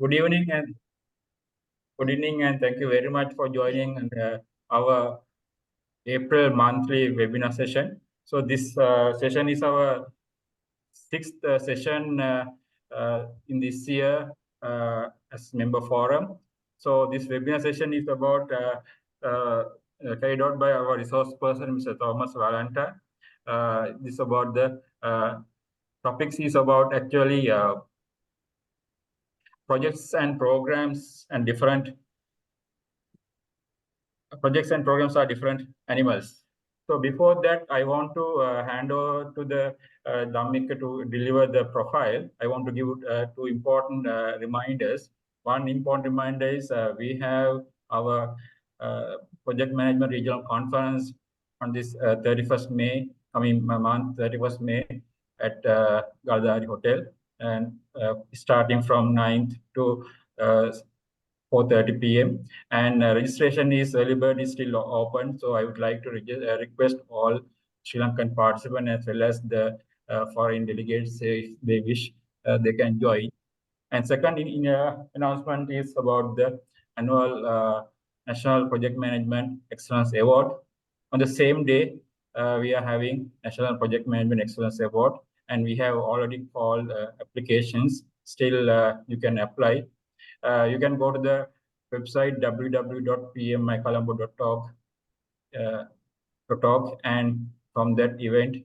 Good evening and thank you very much for joining our April monthly webinar session. So this session is our sixth session in this year as member forum. So this webinar session is about carried out by our resource person, Mr. Thomas Walenta. This about the topics is about actually projects and programs and different projects and programs are different animals. So before that, I want to hand over to the Dhammika to deliver the profile. I want to give two important reminders. One important reminder is we have our project management regional conference on this 31st May, coming month, 31st May at Galdari Hotel, and starting from 9th to 4:30 p.m. and registration is early bird is still open. So I would like to request all Sri Lankan participants as well as the foreign delegates, if they wish, they can join. And second announcement is about the annual National Project Management Excellence Award. On the same day, we are having National Project Management Excellence Award, and we have already called applications. Still, you can apply. You can go to the website www.pmicolombo.org, and from that event,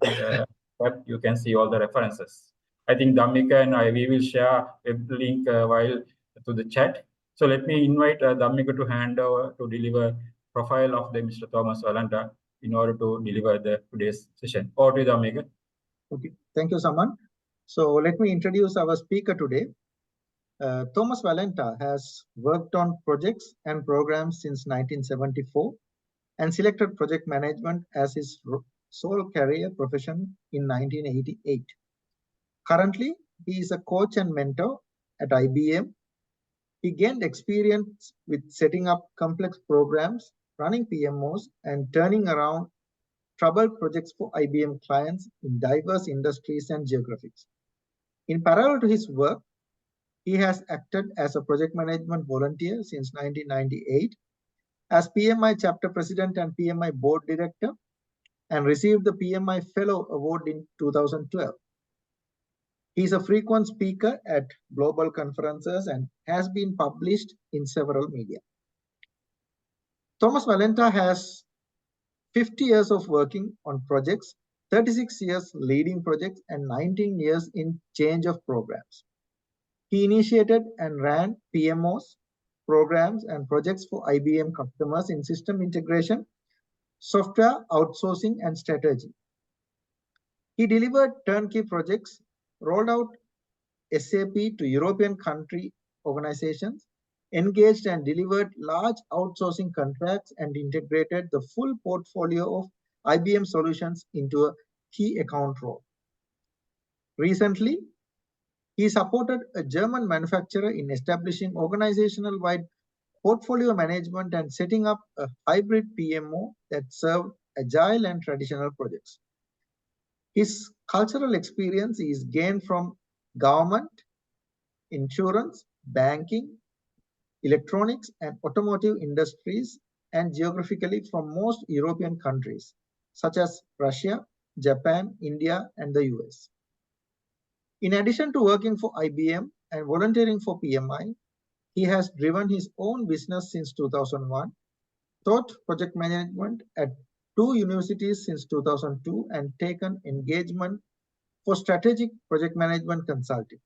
you can see all the references. I think Dhammika and we will share a link while to the chat. So let me invite Dhammika to hand over to deliver profile of the Mr. Thomas Walenta in order to deliver the today's session. Over to Dhammika. Okay, thank you, Saman. So let me introduce our speaker today. Thomas Walenta has worked on projects and programs since 1974 and selected project management as his sole career profession in 1988. Currently, he is a coach and mentor at IBM. He gained experience with setting up complex programs, running PMOs, and turning around troubled projects for IBM clients in diverse industries and geographies. In parallel to his work, he has acted as a project management volunteer since 1998, as PMI Chapter President and PMI Board Director, and received the PMI Fellow Award in 2012. He is a frequent speaker at global conferences and has been published in several media. Thomas Walenta has 50 years of working on projects, 36 years leading projects, and 19 years in change of programs. He initiated and ran PMOs, programs, and projects for IBM customers in system integration, software outsourcing, and strategy. He delivered turnkey projects, rolled out SAP to European country organizations, engaged and delivered large outsourcing contracts, and integrated the full portfolio of IBM solutions into a key account role. Recently, he supported a German manufacturer in establishing organizational-wide portfolio management and setting up a hybrid PMO that served agile and traditional projects. His cultural experience is gained from government, insurance, banking, electronics, and automotive industries, and geographically from most European countries, such as Russia, Japan, India, and the US. In addition to working for IBM and volunteering for PMI, he has driven his own business since 2001, taught project management at 2 universities since 2002, and taken engagement for strategic project management consulting.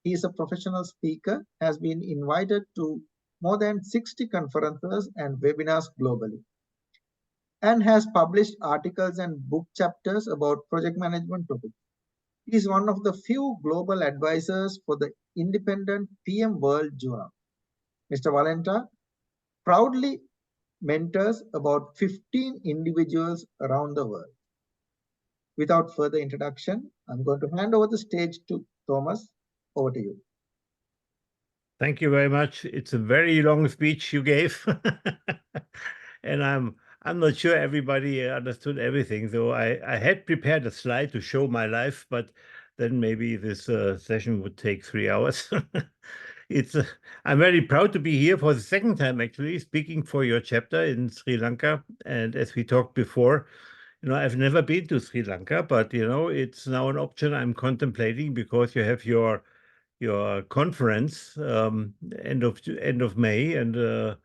He is a professional speaker, has been invited to more than 60 conferences and webinars globally, and has published articles and book chapters about project management topics. He is one of the few global advisors for the independent PM World Journal. Mr. Walenta proudly mentors about 15 individuals around the world. Without further introduction, I'm going to hand over the stage to Thomas. Over to you. Thank you very much. It's a very long speech you gave. And I'm not sure everybody understood everything, though I had prepared a slide to show my life, but then maybe this session would take 3 hours. I'm very proud to be here for the second time, actually, speaking for your chapter in Sri Lanka. And as we talked before, I've never been to Sri Lanka, but it's now an option I'm contemplating because you have your conference end of May, and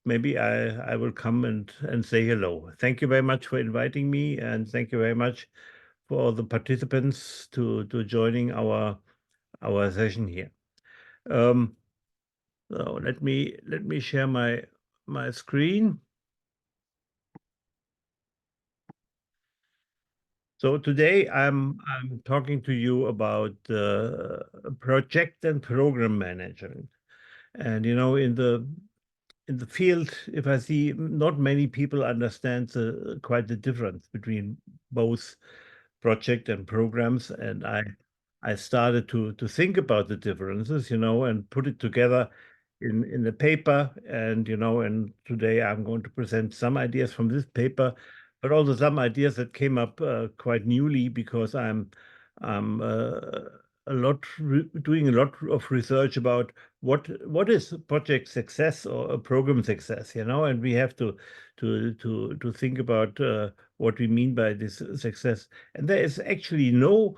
maybe I will come and say hello. Thank you very much for inviting me, and thank you very much for the participants to joining our session here. So let me share my screen. So today I'm talking to you about project and program management, and in the field, if I see not many people understand quite the difference between both project and programs, and I started to think about the differences, and put it together in a paper, and and today I'm going to present some ideas from this paper, but also some ideas that came up quite newly because I'm doing a lot of research about what is project success or a program success, and we have to think about what we mean by this success. And there is actually no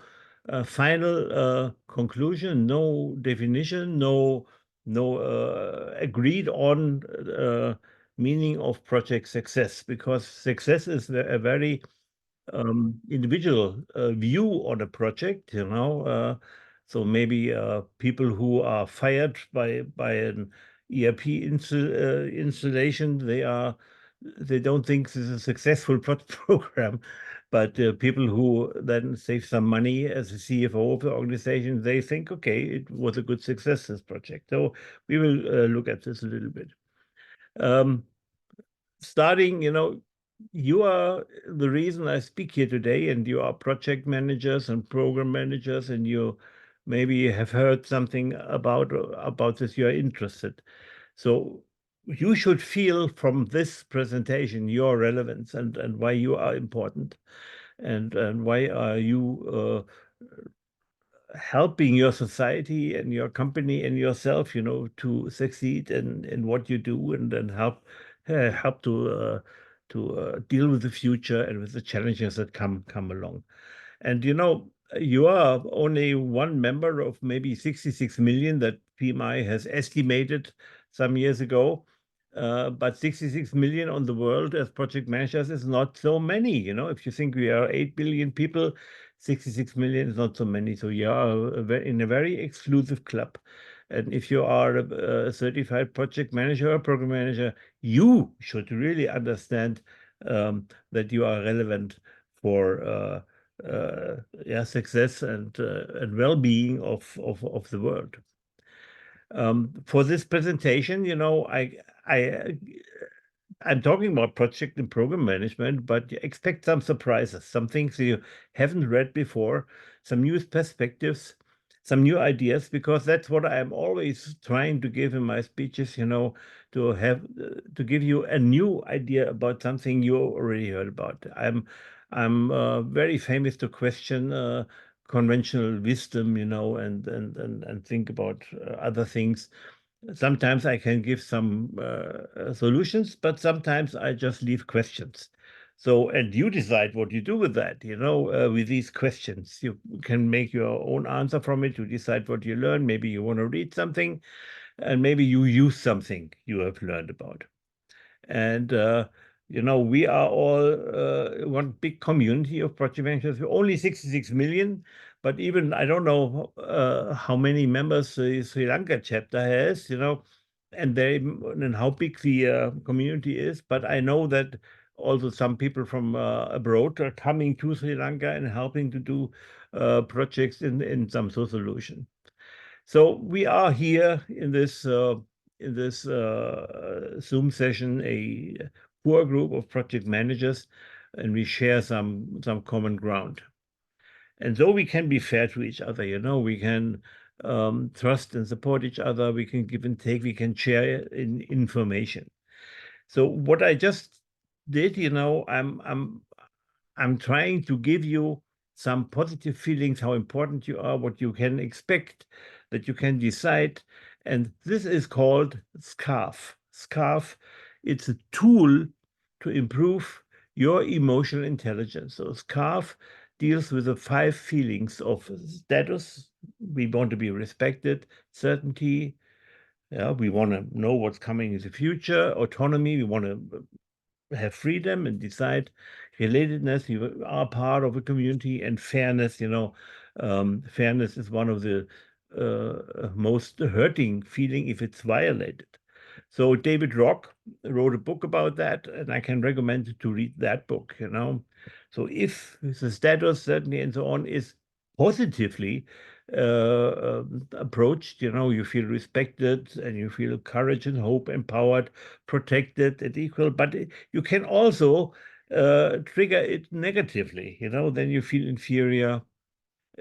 final conclusion, no definition, no agreed on meaning of project success, because success is a very individual view on a project, so maybe people who are fired by an ERP installation, they don't think this is a successful program, but people who then save some money as a CFO of the organization, they think, okay, it was a good success, this project. So we will look at this a little bit. Starting, you are the reason I speak here today, and you are project managers and program managers, and you maybe have heard something about this. You are interested, so you should feel from this presentation your relevance and why you are important, and why are you helping your society and your company and yourself, to succeed in what you do, and then help to deal with the future and with the challenges that come along. And you are only one member of maybe 66 million that PMI has estimated some years ago. But 66 million on the world as project managers is not so many. If you think we are 8 billion people, 66 million is not so many. So you are in a very exclusive club. And if you are a certified project manager or program manager, you should really understand that you are relevant for success and well-being of the world. For this presentation, I'm talking about project and program management, but expect some surprises, some things you haven't read before, some new perspectives, some new ideas, because that's what I'm always trying to give in my speeches, to give you a new idea about something you already heard about. I'm very famous to question conventional wisdom, and think about other things. Sometimes I can give some solutions, but sometimes I just leave questions. So, and you decide what you do with that, with these questions. You can make your own answer from it. You decide what you learn. Maybe you want to read something, and maybe you use something you have learned about. And we are all one big community of project managers. We're only 66 million, but even I don't know how many members the Sri Lanka chapter has, and how big the community is. But I know that also some people from abroad are coming to Sri Lanka and helping to do projects in some solution. So we are here in this Zoom session, a core group of project managers, and we share some common ground. And so we can be fair to each other, we can trust and support each other, we can give and take, we can share information. So what I just did, I'm trying to give you some positive feelings, how important you are, what you can expect, that you can decide, And this is called SCARF. SCARF, it's a tool to improve your emotional intelligence. So SCARF deals with the 5 feelings of status. We want to be respected, certainty. Yeah, we want to know what's coming in the future, autonomy. We want to have freedom and decide, relatedness. You are part of a community, and fairness. Fairness is one of the most hurting feeling if it's violated. So David Rock wrote a book about that, and I can recommend to read that book. So if the status, certainty, and so on is positively approached, you feel respected and you feel courage and hope, empowered, protected, and equal. But you can also trigger it negatively. Then you feel inferior.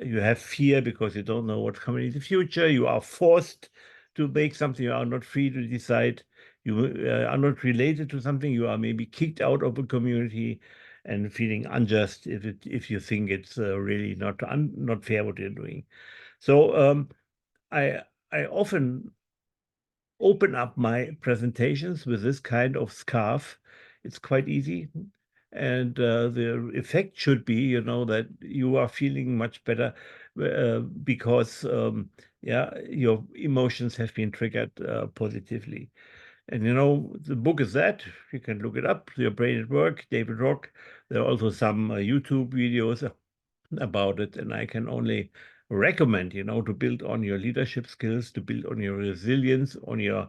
You have fear because you don't know what's coming in the future. You are forced to make something. You are not free to decide. You are not related to something. You are maybe kicked out of a community and feeling unjust if you think it's really not fair what you're doing. So I often open up my presentations with this kind of scarf. It's quite easy. And the effect should be, that you are feeling much better because, your emotions have been triggered positively. And, the book is that. You can look it up, Your Brain at Work, David Rock. There are also some YouTube videos about it. And I can only recommend, to build on your leadership skills, to build on your resilience, on your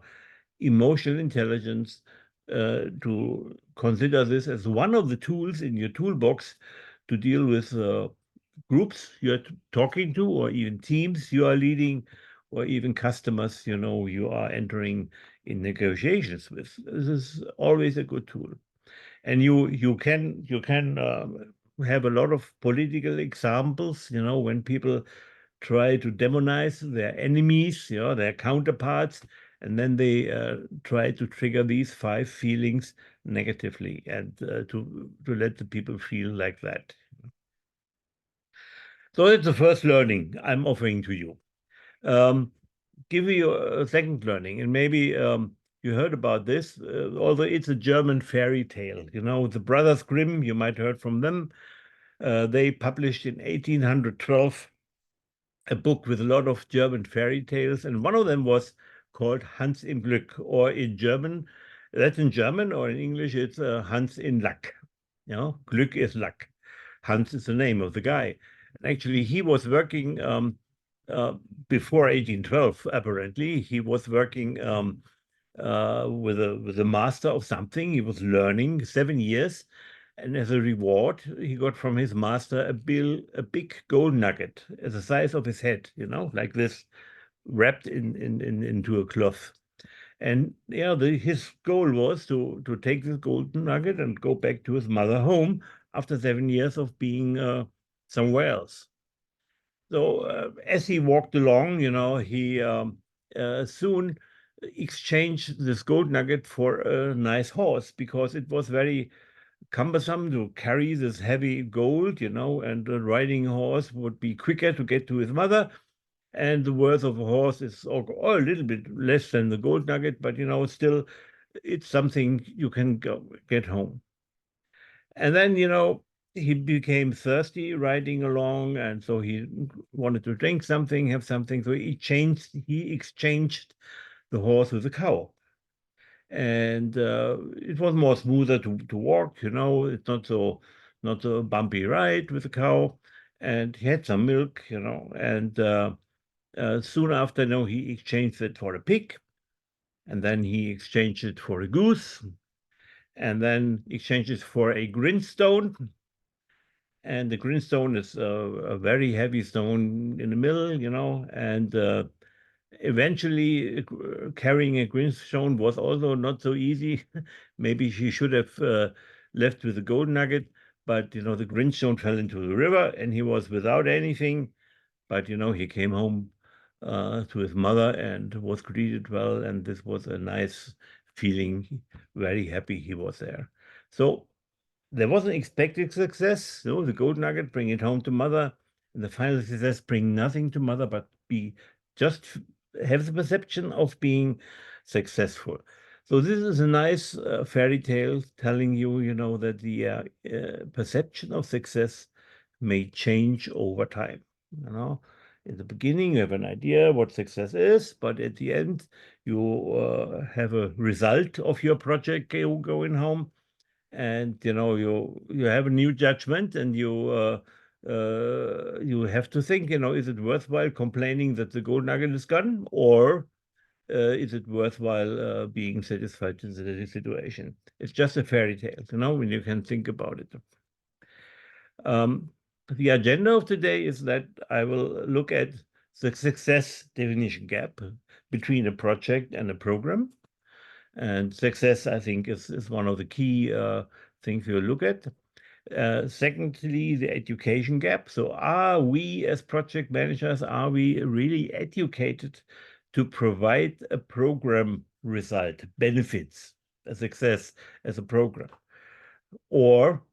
emotional intelligence, to consider this as one of the tools in your toolbox to deal with groups you're talking to, or even teams you are leading, or even customers you are entering in negotiations with. This is always a good tool. And you can have a lot of political examples, when people try to demonize their enemies, their counterparts, and then they try to trigger these 5 feelings negatively, and to let the people feel like that. So that's the first learning I'm offering to you. Give you a second learning, and maybe you heard about this, although it's a German fairy tale. The Brothers Grimm, you might heard from them. They published in 1812 a book with a lot of German fairy tales, and one of them was called Hans im Glück, or in German, that's in German, or in English, it's Hans in Luck. Glück is luck. Hans is the name of the guy. And actually, he was working before 1812, apparently. He was working with a master of something. He was learning 7 years. And as a reward, he got from his master a big gold nugget, the size of his head, like this, wrapped into a cloth. And his goal was to take this golden nugget and go back to his mother home after 7 years of being somewhere else. So as he walked along, he soon exchanged this gold nugget for a nice horse, because it was very cumbersome to carry this heavy gold, and the riding horse would be quicker to get to his mother. And the worth of a horse is a little bit less than the gold nugget, but still, it's something you can get home. And then, he became thirsty riding along, and so he wanted to drink something, have something. So he exchanged the horse with a cow. And it was more smoother to walk, it's not so bumpy ride with the cow. And he had some milk, and soon after, he exchanged it for a pig, and then he exchanged it for a goose, and then exchanged it for a grindstone. And the grindstone is a very heavy stone in the middle, and eventually carrying a grindstone was also not so easy. Maybe she should have left with the gold nugget, but the grindstone fell into the river, and he was without anything. But he came home to his mother and was greeted well, and this was a nice feeling. Very happy he was there. So there was an expected success. The gold nugget, bring it home to mother, and the final success, bring nothing to mother, but be just have the perception of being successful. So this is a nice fairy tale telling you, that the perception of success may change over time. In the beginning, you have an idea what success is, but at the end, you have a result of your project going home, and you have a new judgment, and you have to think, is it worthwhile complaining that the gold nugget is gone, or is it worthwhile being satisfied in the situation? It's just a fairy tale, when you can think about it. The agenda of today is that I will look at the success definition gap between a project and a program. And success, I think, is one of the key things we'll look at. Secondly, the education gap. So are we as project managers, are we really educated to provide a program result, benefits, a success as a program? Or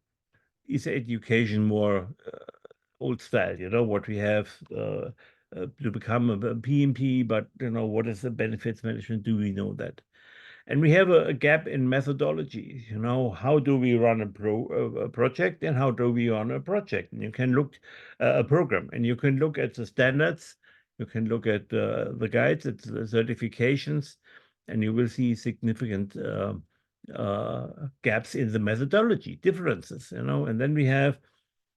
is education more old style, what we have to become a PMP, but what is the benefits management? Do we know that? And we have a gap in methodology. How do we run a project, and how do we run a project? And you can look a program, and you can look at the standards, you can look at the guides, at the certifications, and you will see significant gaps in the methodology, differences. And then we have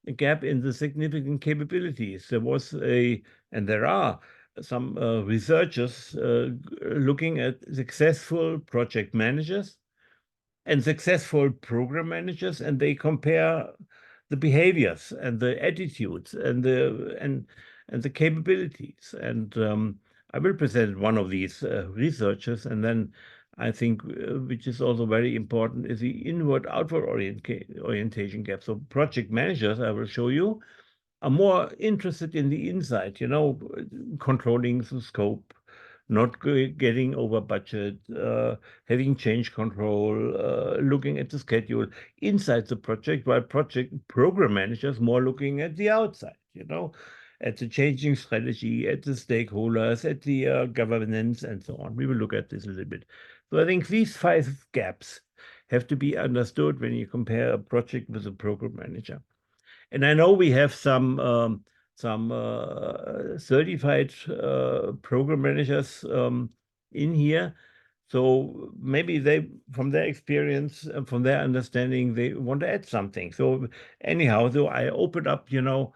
a gap in the significant capabilities. And there are some researchers looking at successful project managers and successful program managers, and they compare the behaviors and the attitudes and the capabilities. And I will present one of these researchers, and then I think, which is also very important, is the inward-outward orientation gap. So project managers, I will show you, are more interested in the inside, controlling the scope, not getting over budget, having change control, looking at the schedule inside the project, while project program managers more looking at the outside, at the changing strategy, at the stakeholders, at the governance, and so on. We will look at this a little bit. So I think these 5 gaps have to be understood when you compare a project with a program manager. And I know we have some certified program managers in here. So maybe they, from their experience and from their understanding, they want to add something. So anyhow, so I open up, to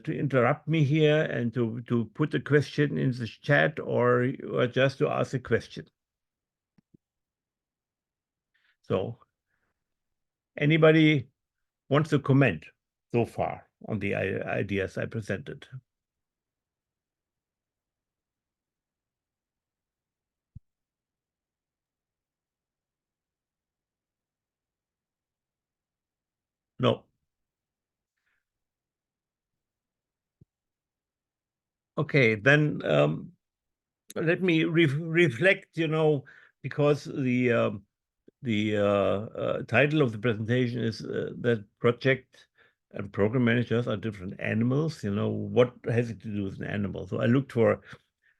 interrupt me here and to put a question in the chat, or just to ask a question. So anybody wants to comment so far on the ideas I presented? No. Okay, then let me reflect, because the title of the presentation is that project and program managers are different animals. What has it to do with an animal? So I looked for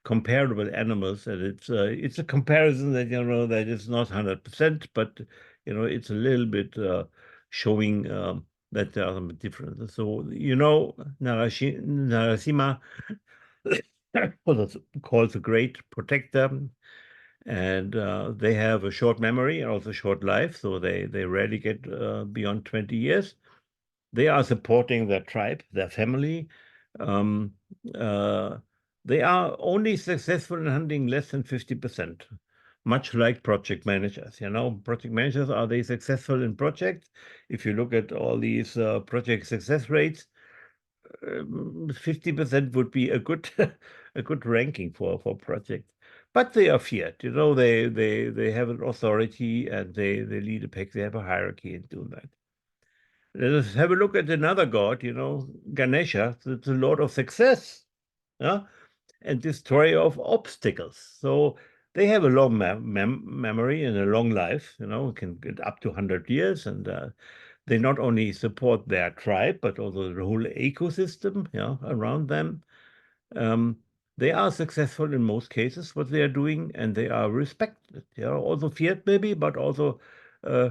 comparable animals, and it's a comparison that that is not 100%, but it's a little bit showing that there are some differences. So Narasimha was called the Great Protector, and they have a short memory and also short life, so they rarely get beyond 20 years. They are supporting their tribe, their family. They are only successful in hunting less than 50%, much like project managers. Project managers, are they successful in projects? If you look at all these project success rates, 50% would be a good a good ranking for projects. But they are feared. They have an authority, and they lead a pack. They have a hierarchy in doing that. Let us have a look at another god, Ganesha, the Lord of Success, and destroyer of obstacles. So they have a long memory and a long life, can get up to 100 years, and they not only support their tribe, but also the whole ecosystem, around them. They are successful in most cases, what they are doing, and they are respected. They are also feared maybe, but also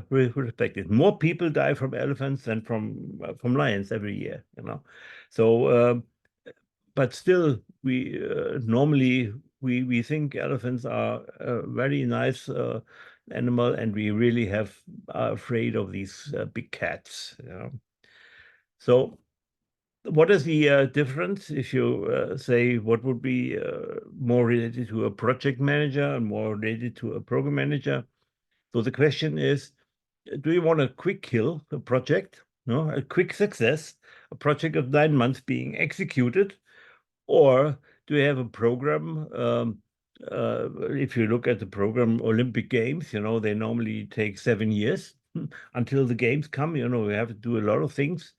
respected. More people die from elephants than from lions every year, you know. So, but still, we normally we think elephants are a very nice animal, and we really are afraid of these big cats, you know. So what is the difference if you say what would be more related to a project manager and more related to a program manager? So the question is, do you want a quick kill, a project, no, a quick success, a project of 9 months being executed, or do you have a program? If you look at the program Olympic Games, you know, they normally take 7 years until the games come. You know, we have to do a lot of things.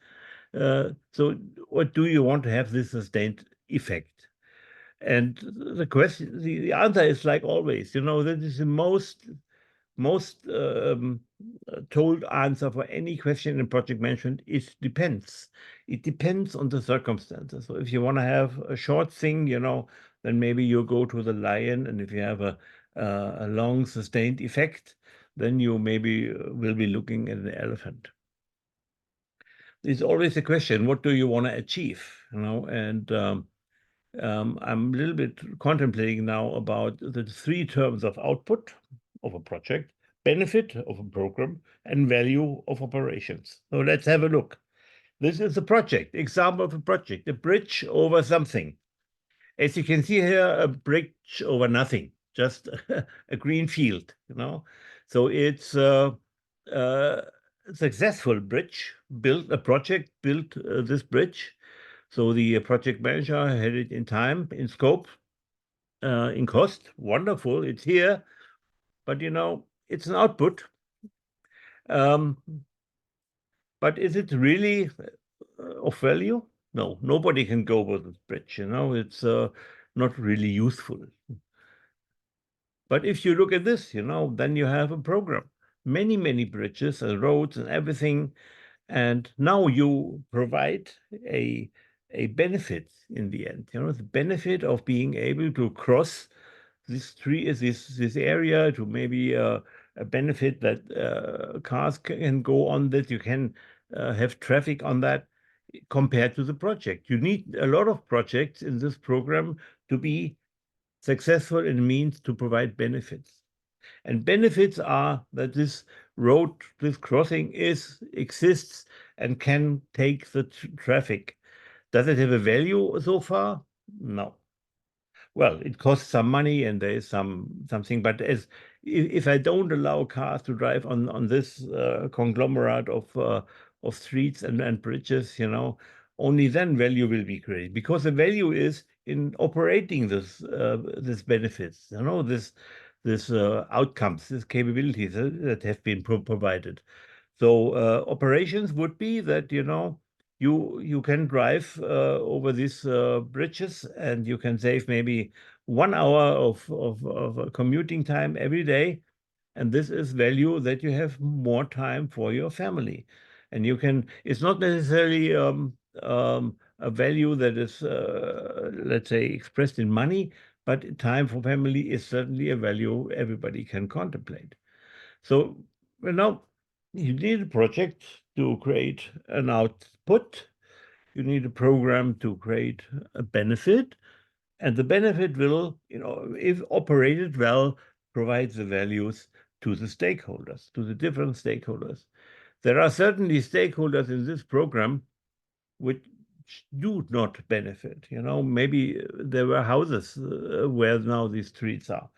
So what do you want to have this sustained effect? And the question, the answer is like always, you know, that is the most told answer for any question in project management. It depends. It depends on the circumstances. So if you want to have a short thing, you know, then maybe you go to the lion, and if you have a long sustained effect, then you maybe will be looking at an elephant. There's always a question, what do you want to achieve? You know, and I'm a little bit contemplating now about the 3 terms of output of a project, benefit of a program, and value of operations. So let's have a look. This is a project, example of a project, a bridge over something. As you can see here, a bridge over nothing, just a green field, you know. So it's a successful bridge, built a project, built this bridge. So the project manager had it in time, in scope, in cost. Wonderful, it's here, but you know, it's an output. But is it really of value? No, nobody can go over this bridge, you know, it's not really useful. But if you look at this, you know, then you have a program, many, many bridges and roads and everything. And now you provide a benefit in the end, you know, the benefit of being able to cross this area, to maybe a benefit that cars can go on, that you can have traffic on that, compared to the project. You need a lot of projects in this program to be successful in means to provide benefits. And benefits are that this road, this crossing exists and can take the traffic. Does it have a value so far? No. Well, it costs some money and there is something, but if I don't allow cars to drive on this conglomerate of streets and bridges, you know, only then value will be created, because the value is in operating this benefits, you know, this outcomes, this capabilities that have been provided. So operations would be that, you know, you can drive over these bridges, and you can save maybe 1 hour of commuting time every day. And this is value, that you have more time for your family. And you can, it's not necessarily a value that is, let's say, expressed in money, but time for family is certainly a value everybody can contemplate. So, well, now you need a project to create an output. You need a program to create a benefit. And the benefit will, you know, if operated well, provide the values to the stakeholders, to the different stakeholders. There are certainly stakeholders in this program which do not benefit. You know, maybe there were houses where now these streets are,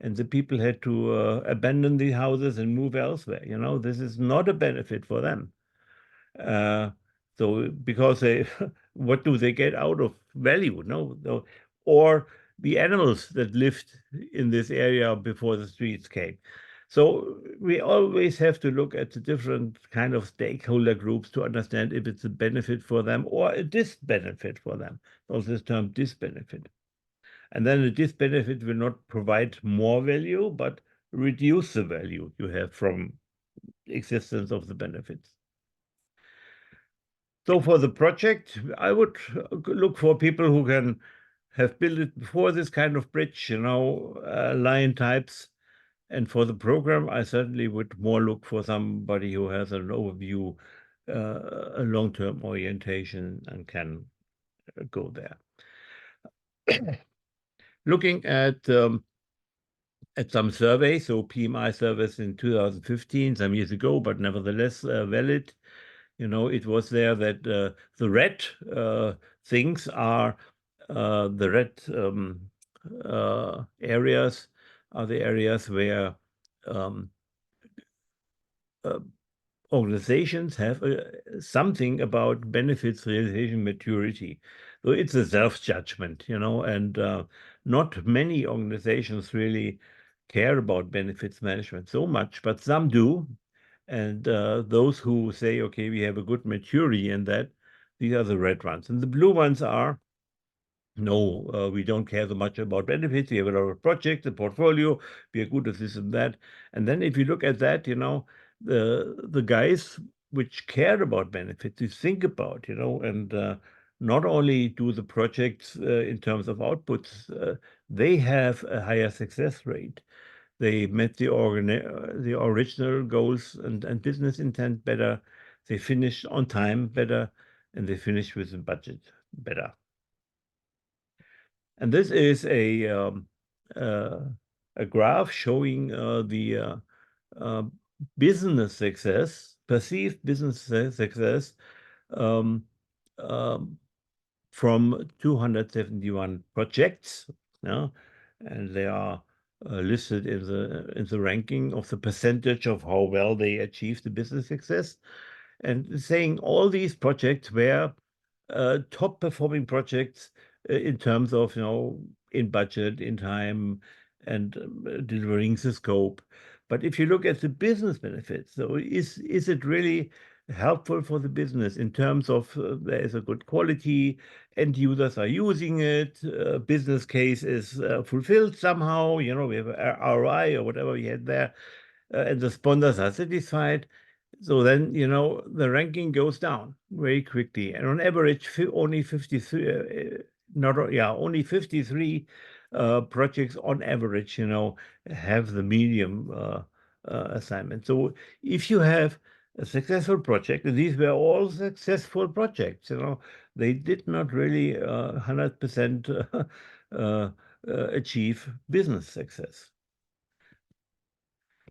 and the people had to abandon the houses and move elsewhere. You know, this is not a benefit for them. So because they, what do they get out of value? No, or the animals that lived in this area before the streets came. So we always have to look at the different kind of stakeholder groups to understand if it's a benefit for them or a disbenefit for them. Also this term disbenefit. And then the disbenefit will not provide more value, but reduce the value you have from existence of the benefits. So for the project, I would look for people who can have built it before, this kind of bridge, line types. And for the program, I certainly would more look for somebody who has an overview, a long-term orientation, and can go there. Looking at some surveys, so PMI surveys in 2015, some years ago, but nevertheless valid. It was there that the red things are the red areas are the areas where organizations have something about benefits realization maturity. So it's a self-judgment, and not many organizations really care about benefits management so much, but some do. And those who say, okay, we have a good maturity in that, these are the red ones. And the blue ones are, no, we don't care so much about benefits. We have a lot of projects, a portfolio, we are good at this and that. And then if you look at that, the guys which care about benefits, you think about, and not only do the projects in terms of outputs, they have a higher success rate. They met the original goals and business intent better. They finished on time better, and they finished with the budget better. And this is a graph showing the business success, perceived business success from 271 projects, and they are listed in the ranking of the percentage of how well they achieve the business success, and saying all these projects were top performing projects in terms of in budget, in time, and delivering the scope. But if you look at the business benefits, so is it really helpful for the business in terms of there is a good quality, end users are using it, business case is fulfilled somehow, we have ROI or whatever we had there, and the sponsors are satisfied. So then, the ranking goes down very quickly. And on average, only 53, only 53 projects on average, have the medium assignment. So if you have a successful project, and these were all successful projects, they did not really 100% achieve business success.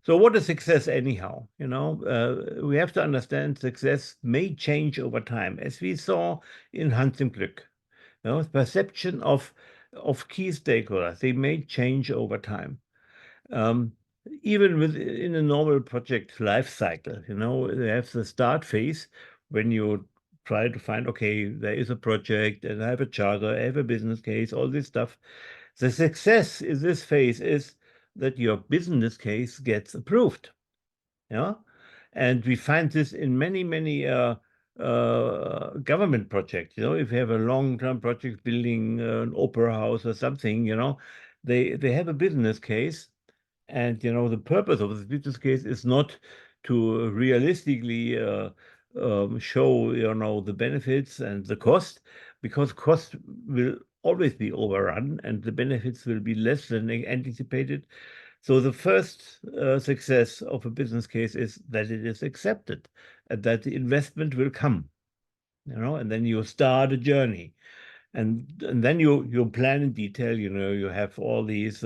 So what is success anyhow? We have to understand success may change over time, as we saw in Hans im Glück. Perception of key stakeholders, they may change over time. Even in a normal project life cycle, they have the start phase when you try to find, okay, there is a project and I have a charter, I have a business case, all this stuff. The success in this phase is that your business case gets approved. And we find this in many government projects. If you have a long-term project building an opera house or something, they have a business case, and the purpose of the business case is not to realistically show the benefits and the cost, because cost will always be overrun and the benefits will be less than anticipated. So the first success of a business case is that it is accepted and that the investment will come, and then you start a journey, and then you plan in detail. You have all these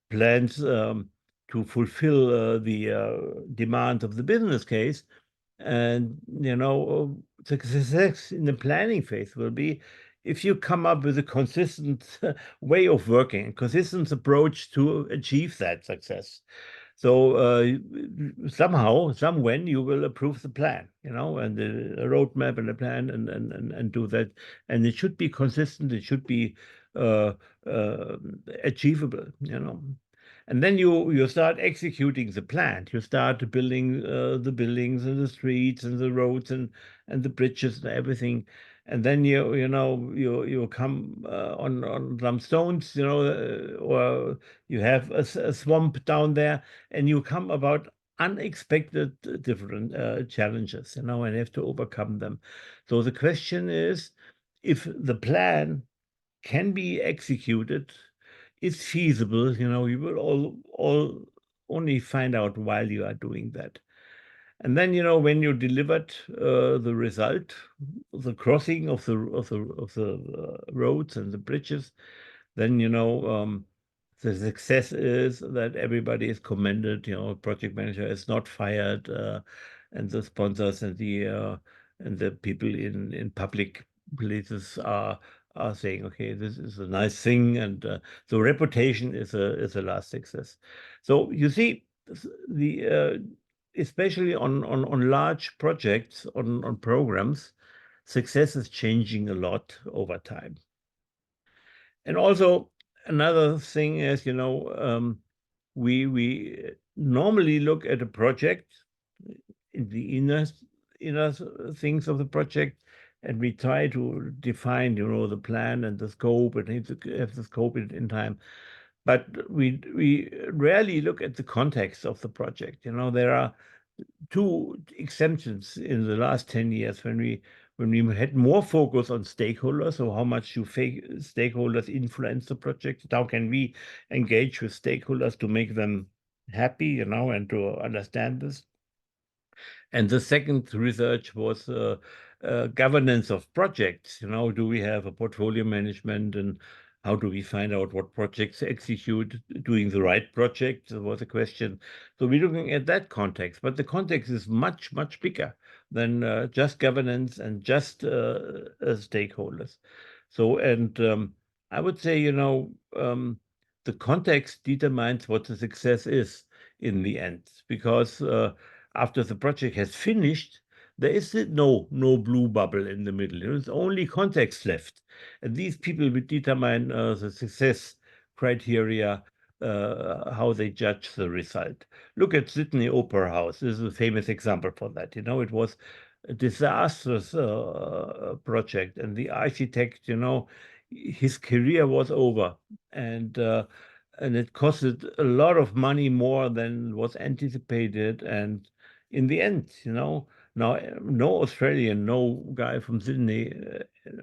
plans to fulfill the demand of the business case, and success in the planning phase will be if you come up with a consistent way of working, consistent approach to achieve that success. So somehow, somewhen, you will approve the plan, and the roadmap and the plan, and do that. And it should be consistent. It should be achievable, And then you start executing the plan. You start building the buildings and the streets and the roads and the bridges and everything. And then you come on some stones, or you have a swamp down there, and you come about unexpected different challenges, and have to overcome them. So the question is, if the plan can be executed, is feasible, you will all only find out while you are doing that. And then, when you delivered the result, the crossing of the roads and the bridges, then, the success is that everybody is commended. Project manager is not fired, and the sponsors and the people in public places are saying, okay, this is a nice thing, and so reputation is a last success. So you see, the especially on large projects, on programs, success is changing a lot over time. And also another thing is, we normally look at a project in the inner things of the project, and we try to define, the plan and the scope, and have the scope in time. But we rarely look at the context of the project. There are two exemptions in the last 10 years when we had more focus on stakeholders, so how much stakeholders influence the project, how can we engage with stakeholders to make them happy, and to understand this. And the second research was governance of projects. Do we have a portfolio management, and how do we find out what projects to execute, doing the right project was a question. So we're looking at that context, but the context is much, much bigger than just governance and just stakeholders. So, and I would say, the context determines what the success is in the end, because after the project has finished, there is no blue bubble in the middle. There's only context left. And these people will determine the success criteria, how they judge the result. Look at Sydney Opera House. This is a famous example for that. It was a disastrous project, and the architect, his career was over, and it costed a lot of money, more than was anticipated. And in the end, now no Australian, no guy from Sydney,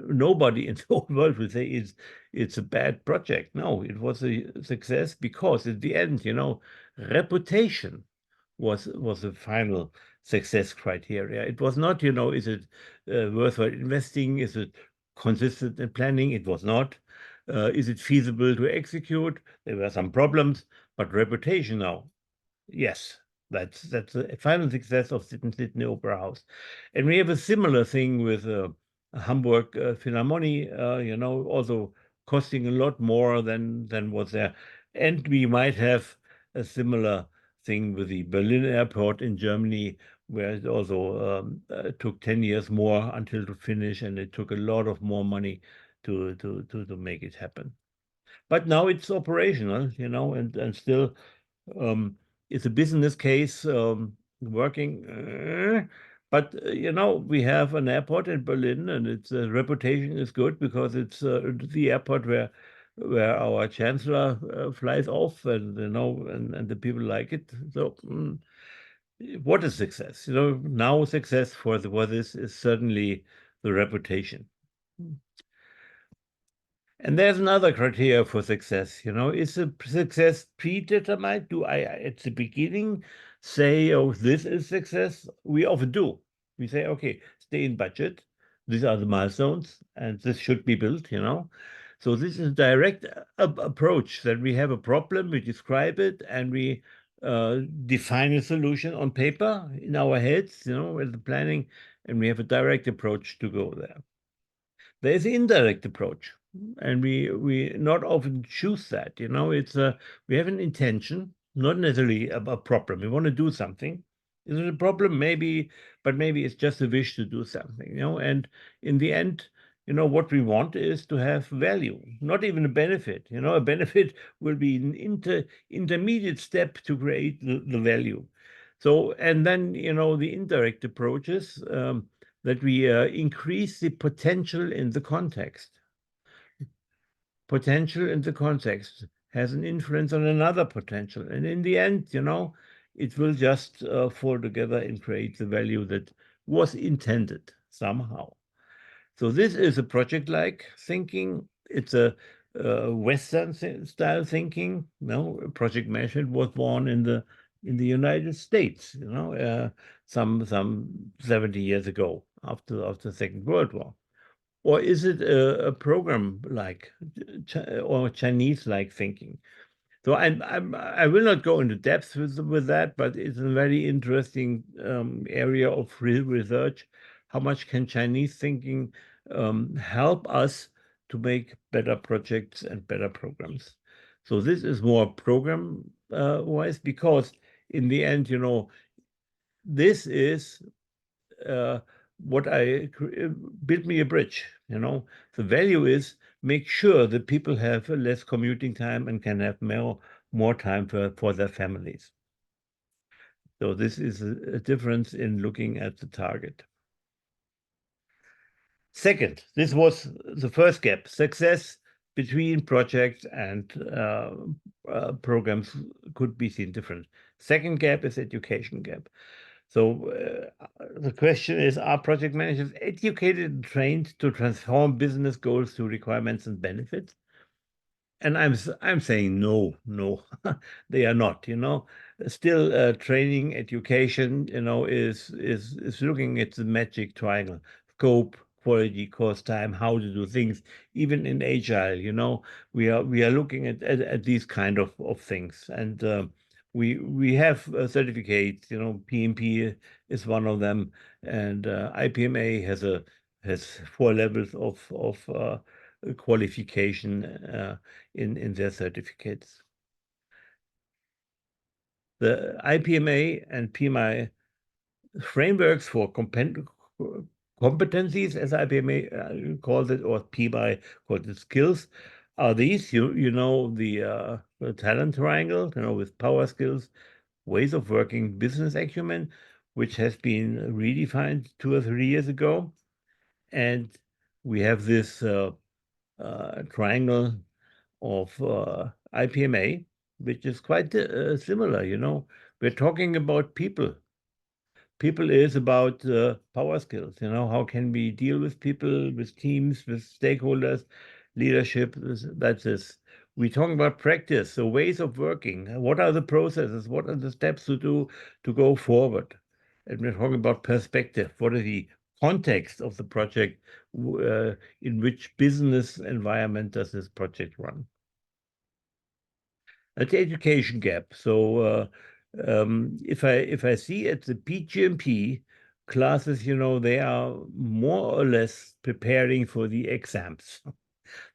nobody in the whole world will say it's a bad project. No, it was a success because at the end, reputation was the final success criteria. It was not, is it worthwhile investing? Is it consistent in planning? It was not. Is it feasible to execute? There were some problems, but reputation now, yes, that's the final success of Sydney Opera House. And we have a similar thing with Hamburg Philharmonie, also costing a lot more than was there. And we might have a similar thing with the Berlin airport in Germany, where it also took 10 years more until to finish, and it took a lot of more money to make it happen. But now it's operational, and still it's a business case working. But we have an airport in Berlin, and its reputation is good because it's the airport where our chancellor flies off, and and the people like it. So what is success? Now success for this is certainly the reputation. And there's another criteria for success. Is a success predetermined? Do I, at the beginning, say, oh, this is success? We often do. We say, okay, stay in budget. These are the milestones, and this should be built, So this is a direct approach, that we have a problem, we describe it, and we define a solution on paper in our heads, with the planning, and we have a direct approach to go there. There is an indirect approach, and we not often choose that. It's we have an intention, not necessarily a problem. We want to do something. Is it a problem? Maybe, but maybe it's just a wish to do something. And in the end, what we want is to have value, not even a benefit. A benefit will be an intermediate step to create the value. So, and then the indirect approaches. That we increase the potential in the context. Potential in the context has an influence on another potential. And in the end, it will just fall together and create the value that was intended somehow. So this is a project-like thinking, it's a Western style thinking. Project management was born in the United States, some 70 years ago after the Second World War. Or is it a program like or Chinese like thinking? So I will not go into depth with that, but it's a very interesting area of research. How much can Chinese thinking help us to make better projects and better programs? So this is more program wise, because in the end, this is what I build me a bridge. The value is make sure that people have less commuting time and can have more time for their families. So this is a difference in looking at the target. Second, this was the first gap. Success between projects and programs could be seen different. Second gap is education gap. So the question is, are project managers educated and trained to transform business goals to requirements and benefits? And I'm saying no, they are not. Still training, education, is looking at the magic triangle: scope, quality, cost, time, how to do things. Even in agile, we are looking at these kind of things, and we have certificates. PMP is one of them, and IPMA has 4 levels of qualification in their certificates. The IPMA and PMI frameworks for competencies, as IPMA calls it, or PMI calls it skills, are these. The talent triangle, with power skills, ways of working, business acumen, which has been redefined 2 or 3 years ago. And we have this triangle of IPMA, which is quite similar. We're talking about people. People is about power skills. How can we deal with people, with teams, with stakeholders, leadership? That's this. We're talking about practice, so ways of working. What are the processes? What are the steps to do to go forward? And we're talking about perspective. What are the context of the project? In which business environment does this project run? That's the education gap. So if I see at the PgMP classes, they are more or less preparing for the exams.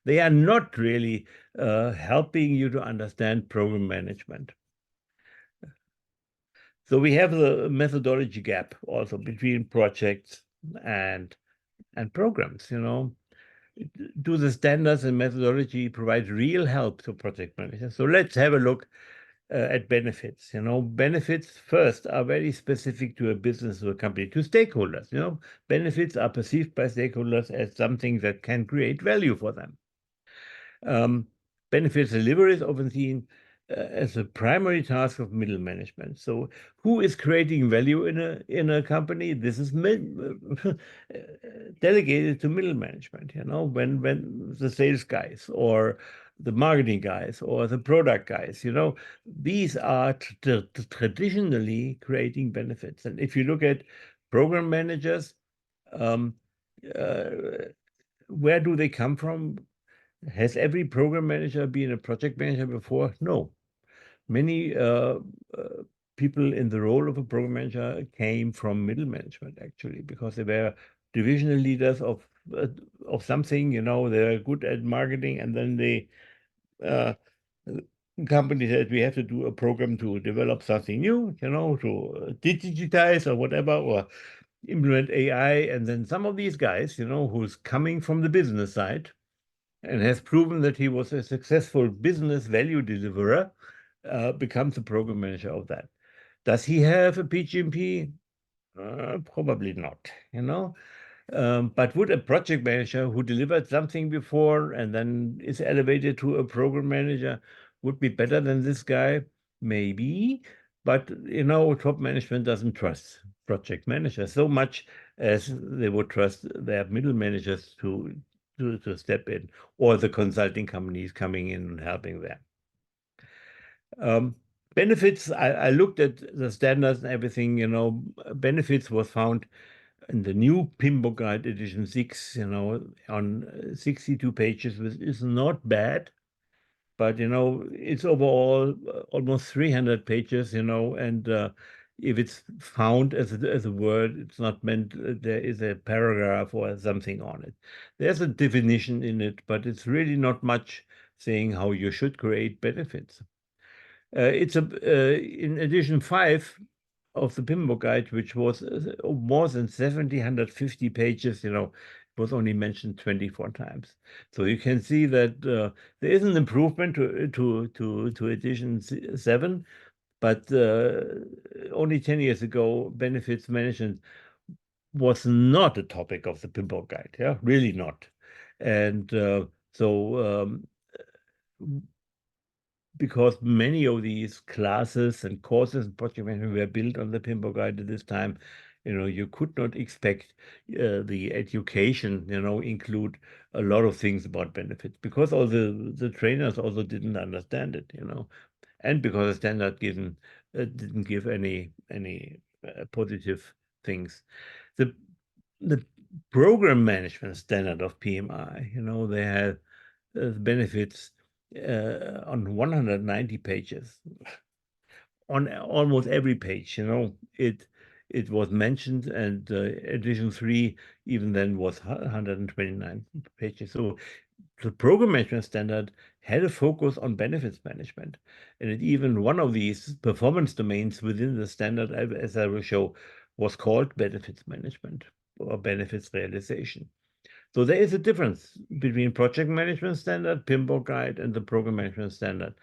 They are not really helping you to understand program management. So we have the methodology gap also between projects and programs. Do the standards and methodology provide real help to project managers? So let's have a look at benefits. Benefits first are very specific to a business or a company, to stakeholders. Benefits are perceived by stakeholders as something that can create value for them. Benefits delivery is often seen as a primary task of middle management. So who is creating value in a company? This is delegated to middle management, when the sales guys or the marketing guys or the product guys, these are traditionally creating benefits. And if you look at program managers, where do they come from? Has every program manager been a project manager before? No. Many people in the role of a program manager came from middle management, actually, because they were divisional leaders of something. They were good at marketing, and then the company said, we have to do a program to develop something new, to digitize or whatever, or implement AI. And then some of these guys, who's coming from the business side and has proven that he was a successful business value deliverer, becomes a program manager of that. Does he have a PgMP? Probably not, but would a project manager who delivered something before and then is elevated to a program manager would be better than this guy? Maybe, but top management doesn't trust project managers so much as they would trust their middle managers to to step in, or the consulting companies coming in and helping them. Benefits, I looked at the standards and everything, benefits was found in the new PMBOK Guide edition 6, on 62 pages, which is not bad, but, it's overall almost 300 pages, and if it's found as a word, it's not meant there is a paragraph or something on it. There's a definition in it, but it's really not much saying how you should create benefits. It's in edition 5 of the PMBOK Guide, which was more than 150 pages, it was only mentioned 24 times. So you can see that there is an improvement to edition 7, but only 10 years ago, benefits management was not a topic of the PMBOK Guide, yeah, really not. And because many of these classes and courses and project management were built on the PMBOK Guide at this time, you could not expect the education, include a lot of things about benefits, because all the trainers also didn't understand it, and because the standard didn't give any positive things. The program management standard of PMI, they had benefits on 190 pages. On almost every page, it was mentioned, and edition 3 even then was 129 pages. So the program management standard had a focus on benefits management, and even one of these performance domains within the standard, as I will show, was called benefits management or benefits realization. So there is a difference between project management standard, PMBOK Guide, and the program management standard.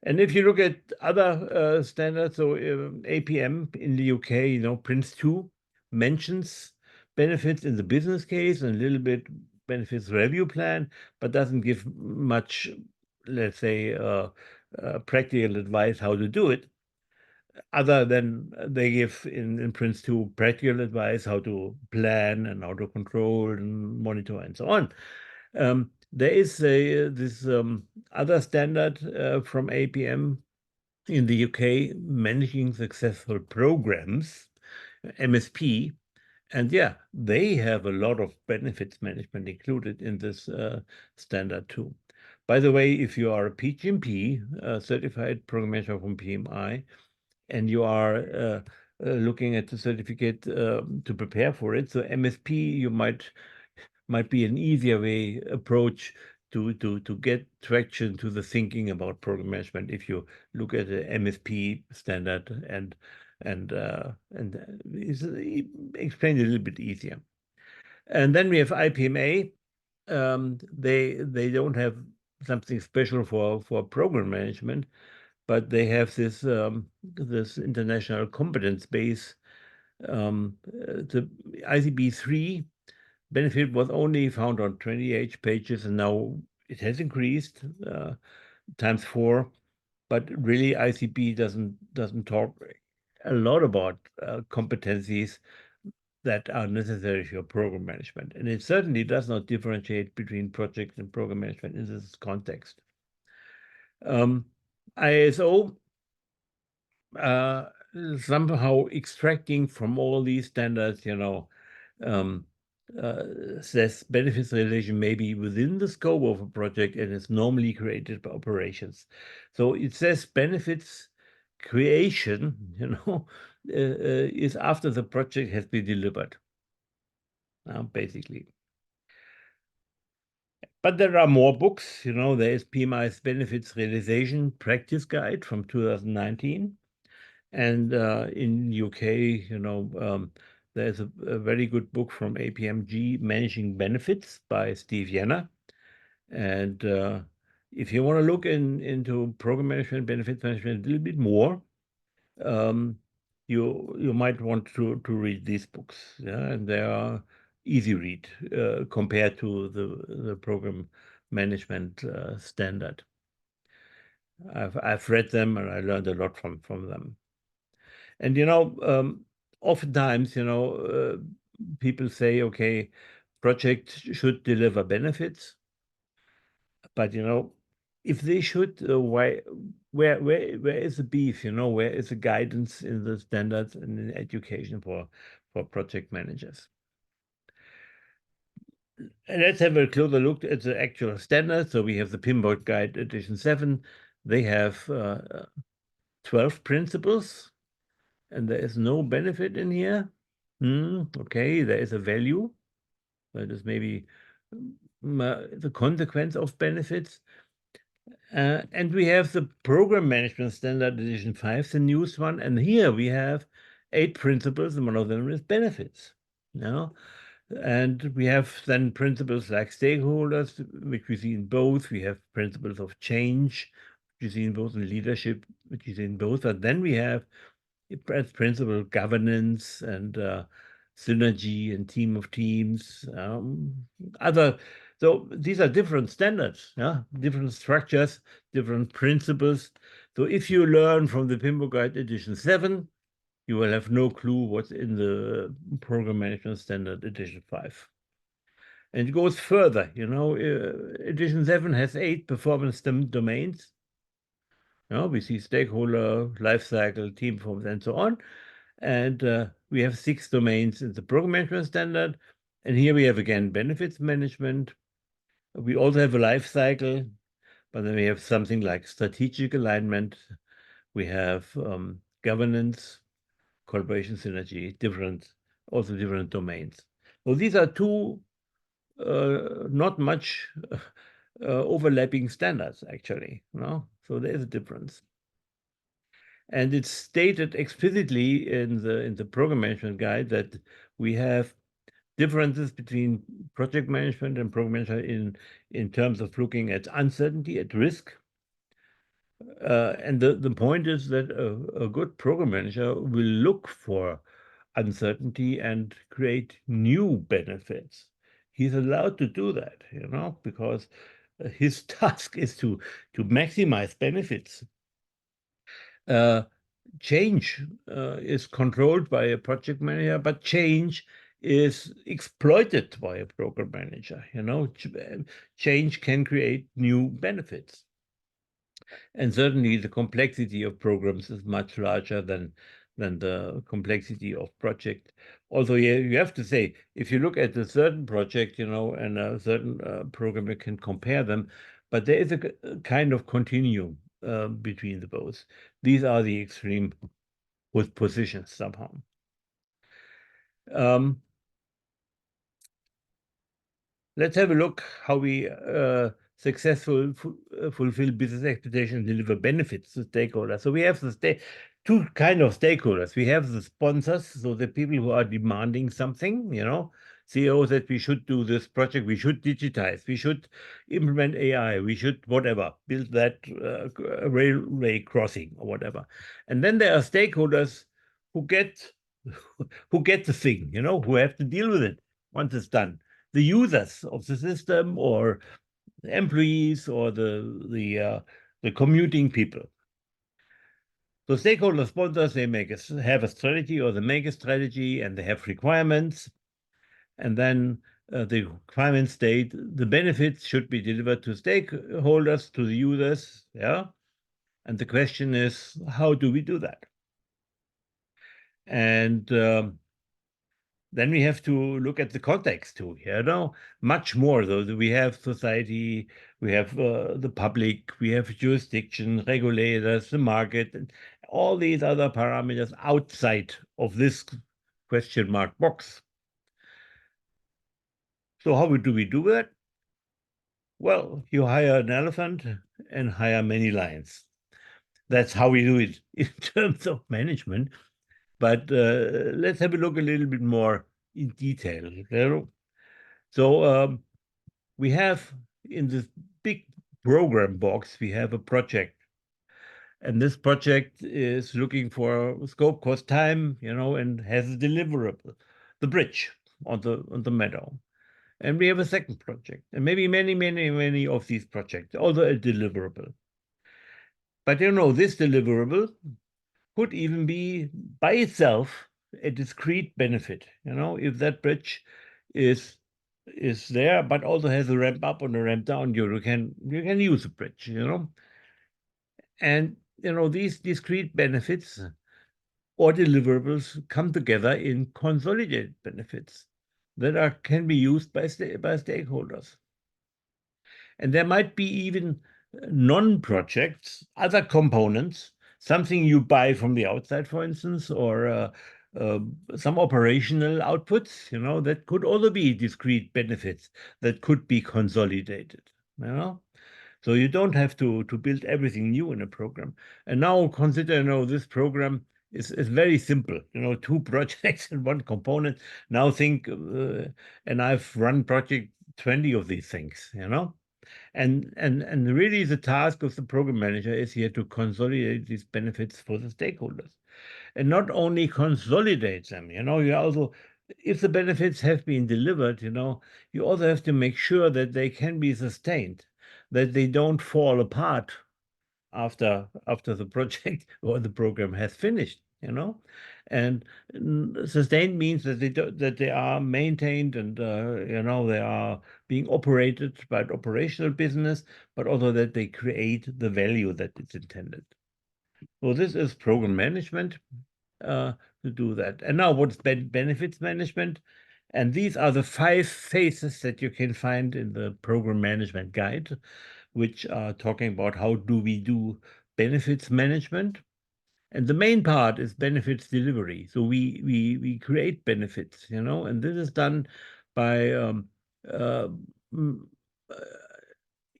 And if you look at other standards, so APM in the UK, Prince 2 mentions benefits in the business case and a little bit benefits review plan, but doesn't give much, let's say, practical advice how to do it, other than they give in Prince 2 practical advice how to plan and how to control and monitor and so on. There is this other standard from APM in the UK, Managing Successful Programs, MSP, and yeah, they have a lot of benefits management included in this standard too. By the way, if you are a PgMP, certified program manager from PMI, and you are looking at the certificate to prepare for it, so MSP, you might be an easier way approach to get traction to the thinking about program management if you look at the MSP standard and it's explained a little bit easier. And then we have IPMA. They don't have something special for program management, but they have this this international competence base. The ICB 3 benefit was only found on 28 pages, and now it has increased times 4. But really, ICB doesn't talk a lot about competencies that are necessary for program management, and it certainly does not differentiate between project and program management in this context. ISO somehow extracting from all these standards, says benefits realization may be within the scope of a project and is normally created by operations. So it says benefits creation, is after the project has been delivered, basically. But there are more books, there is PMI's Benefits Realization Practice Guide from 2019. And in UK, there's a very good book from APMG, Managing Benefits by Steve Yenner. And if you want to look into program management, benefits management a little bit more, you might want to read these books. Yeah, and they are easy read compared to the program management standard. I've read them and I learned a lot from them. And oftentimes, people say, okay, project should deliver benefits, but if they should, where is the beef? Where is the guidance in the standards and in education for project managers? And let's have a closer look at the actual standards. So we have the PMBOK Guide Edition 7. They have 12 principles, and there is no benefit in here. Okay, there is a value. That is maybe the consequence of benefits. And we have the Program Management Standard Edition 5, the newest one. And here we have 8 principles, and one of them is benefits. And we have then principles like stakeholders, which we see in both. We have principles of change, which you see in both, and leadership, which you see in both. And then we have principle governance and synergy and team of teams. So these are different standards, different structures, different principles. So if you learn from the PMBOK Guide Edition 7, you will have no clue what's in the Program Management Standard Edition 5. And it goes further, Edition 7 has 8 performance domains. We see stakeholder, life cycle, team performance, and so on. And we have 6 domains in the Program Management Standard. And here we have, again, benefits management. We also have a life cycle, but then we have something like strategic alignment. We have governance, collaboration, synergy, also different domains. So these are 2 not much overlapping standards, actually. So there is a difference. And it's stated explicitly in the Program Management Guide that we have differences between project management and program management in terms of looking at uncertainty, at risk. And the point is that a good program manager will look for uncertainty and create new benefits. He's allowed to do that, because his task is to maximize benefits. Change is controlled by a project manager, but change is exploited by a program manager. Change can create new benefits. And certainly the complexity of programs is much larger than the complexity of project. Although you have to say, if you look at a certain project, and a certain program, you can compare them, but there is a kind of continuum between the both. These are the extreme positions somehow. Let's have a look how we successfully fulfill business expectations and deliver benefits to stakeholders. So we have the 2 kind of stakeholders. We have the sponsors, so the people who are demanding something, CEOs that we should do this project, we should digitize, we should implement AI, we should whatever, build that railway crossing or whatever. And then there are stakeholders who get the thing, who have to deal with it once it's done. The users of the system, or the employees, or the commuting people. So stakeholder sponsors, they have a strategy, or they make a strategy, and they have requirements. And then the requirements state the benefits should be delivered to stakeholders, to the users. And the question is, how do we do that? And then we have to look at the context too. Much more though. We have society, we have the public, we have jurisdiction, regulators, the market, and all these other parameters outside of this question mark box. So how do we do that? Well, you hire an elephant and hire many lions. That's how we do it in terms of management. But let's have a look a little bit more in detail. So we have in this big program box, we have a project. And this project is looking for scope, cost, time, and has a deliverable, the bridge on the meadow. And we have a second project, and maybe many, many, many of these projects, although a deliverable. But this deliverable could even be by itself a discrete benefit. If that bridge is is there, but also has a ramp up and a ramp down. You can use a bridge, and these discrete benefits or deliverables come together in consolidated benefits that can be used by stakeholders. And there might be even non-projects, other components, something you buy from the outside, for instance, or some operational outputs, that could also be discrete benefits that could be consolidated, So you don't have to build everything new in a program. And now consider, this program is very simple, 2 projects and 1 component. Now think, and I've run project 20 of these things, And really the task of the program manager is here to consolidate these benefits for the stakeholders. And not only consolidate them, you also, if the benefits have been delivered, you also have to make sure that they can be sustained, that they don't fall apart after the project or the program has finished, and sustained means that they are maintained and they are being operated by an operational business, but also that they create the value that it's intended. So this is program management to do that. And now what's benefits management? And these are the 5 phases that you can find in the program management guide, which are talking about how do we do benefits management. And the main part is benefits delivery. So we create benefits, and this is done by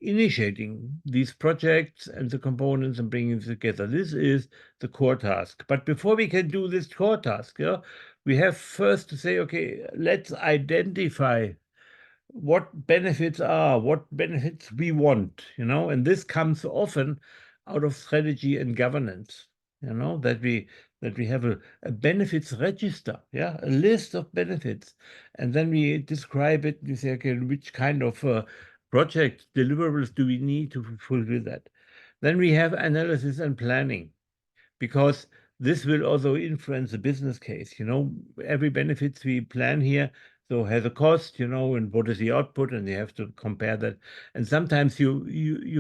initiating these projects and the components and bringing them together. This is the core task. But before we can do this core task, we have first to say, okay, let's identify what benefits are, what benefits we want, and this comes often out of strategy and governance, that we have a benefits register, a list of benefits, and then we describe it. We say, okay, which kind of project deliverables do we need to fulfill that? Then we have analysis and planning, because this will also influence the business case. Every benefits we plan here so has a cost, and what is the output, and you have to compare that. And sometimes you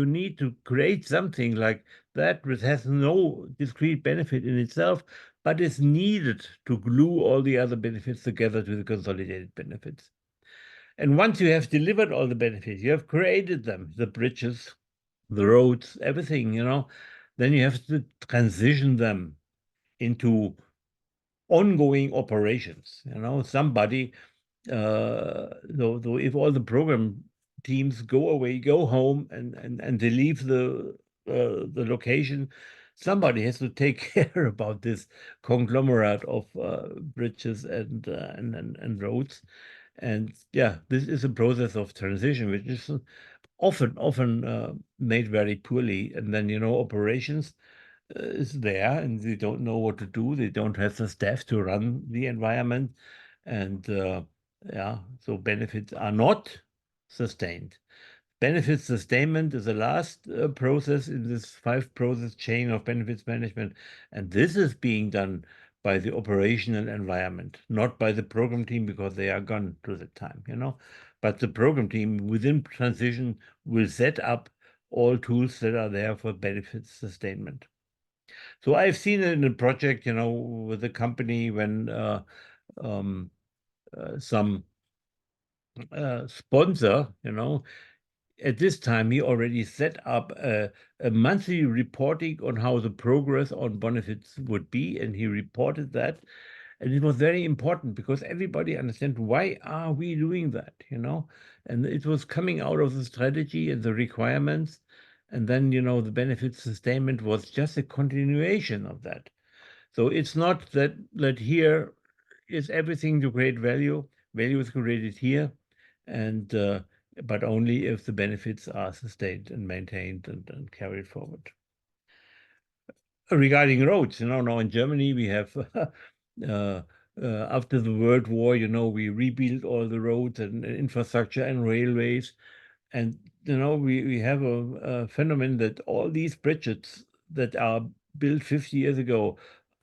need to create something like that which has no discrete benefit in itself, but is needed to glue all the other benefits together to the consolidated benefits. And once you have delivered all the benefits, you have created them, the bridges, the roads, everything, then you have to transition them into ongoing operations. Somebody, though if all the program teams go away, go home, and they leave the location, somebody has to take care about this conglomerate of bridges and roads. And this is a process of transition, which is often made very poorly. And then operations is there, and they don't know what to do. They don't have the staff to run the environment, and so benefits are not sustained. Benefits sustainment is the last process in this 5-process chain of benefits management, and this is being done by the operational environment, not by the program team, because they are gone to the time, But the program team within transition will set up all tools that are there for benefits sustainment. So I've seen it in a project, with a company when some sponsor, at this time he already set up a monthly reporting on how the progress on benefits would be, and he reported that. And it was very important because everybody understands why are we doing that, And it was coming out of the strategy and the requirements. And then, the benefits sustainment was just a continuation of that. So it's not that here is everything to create value. Value is created here, and but only if the benefits are sustained and maintained and carried forward. Regarding roads, now in Germany we have after the World War, we rebuilt all the roads and infrastructure and railways. And, we have a phenomenon that all these bridges that are built 50 years ago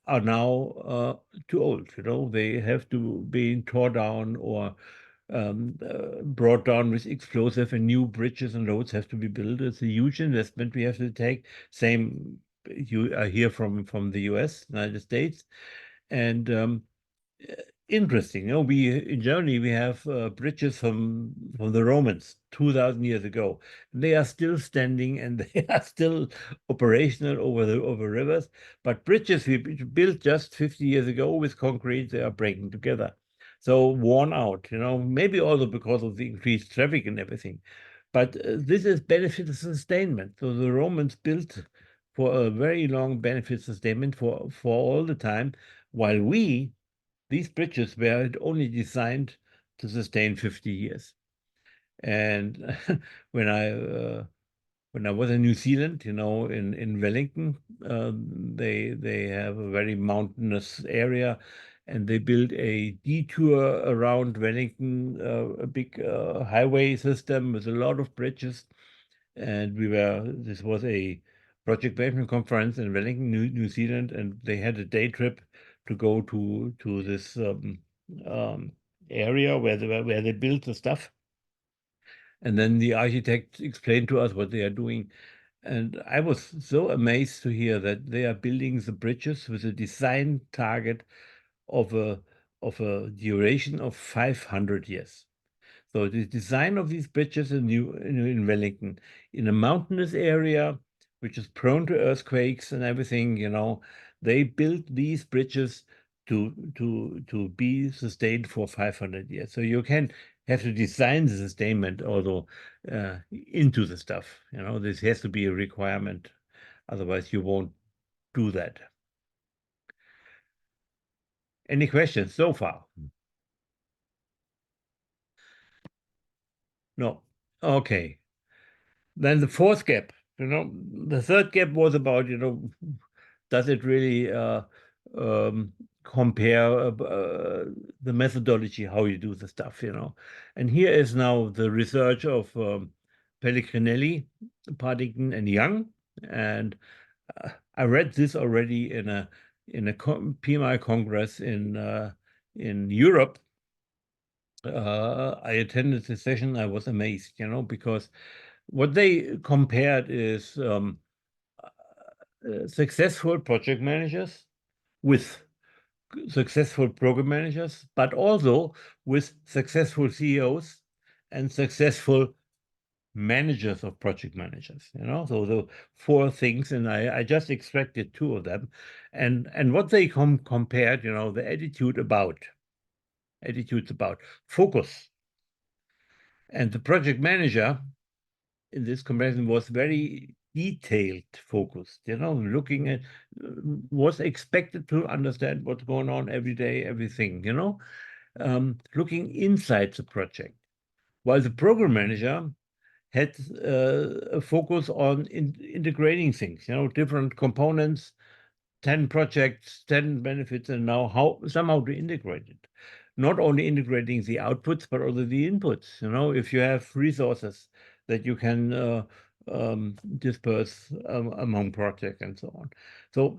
are now too old. They have to be torn down or brought down with explosive, and new bridges and roads have to be built. It's a huge investment we have to take. Same you hear from the US, United States. And interesting, we in Germany we have bridges from the Romans 2,000 years ago. They are still standing and they are still operational over rivers. But bridges we built just 50 years ago with concrete, they are breaking together. So worn out, maybe also because of the increased traffic and everything. But this is benefit sustainment. So the Romans built for a very long benefit sustainment for all the time, while these bridges were only designed to sustain 50 years. And when I was in New Zealand, in Wellington, they have a very mountainous area, and they built a detour around Wellington, a big highway system with a lot of bridges. And this was a project management conference in Wellington, New Zealand, and they had a day trip to go to this area where they built the stuff. And then the architect explained to us what they are doing. And I was so amazed to hear that they are building the bridges with a design target of a duration of 500 years. So the design of these bridges in Wellington, in a mountainous area, which is prone to earthquakes and everything, they built these bridges to be sustained for 500 years. So you can have to design the sustainment also into the stuff. This has to be a requirement. Otherwise, you won't do that. Any questions so far? No. Okay. Then the fourth gap, the third gap was about, does it really compare the methodology, how you do the stuff, And here is now the research of Pellegrinelli, Paddington, and Young. And I read this already in a PMI Congress in Europe. I attended the session. I was amazed, because what they compared is successful project managers with successful program managers, but also with successful CEOs and successful managers of project managers, so the four things, and I just extracted two of them. And what they compared, the attitudes about focus. And the project manager in this comparison was very detailed focused, looking at, was expected to understand what's going on every day, everything, looking inside the project. While the program manager had a focus on integrating things, different components, 10 projects, 10 benefits, and now somehow to integrate it. Not only integrating the outputs, but also the inputs. If you have resources that you can disperse among projects and so on. So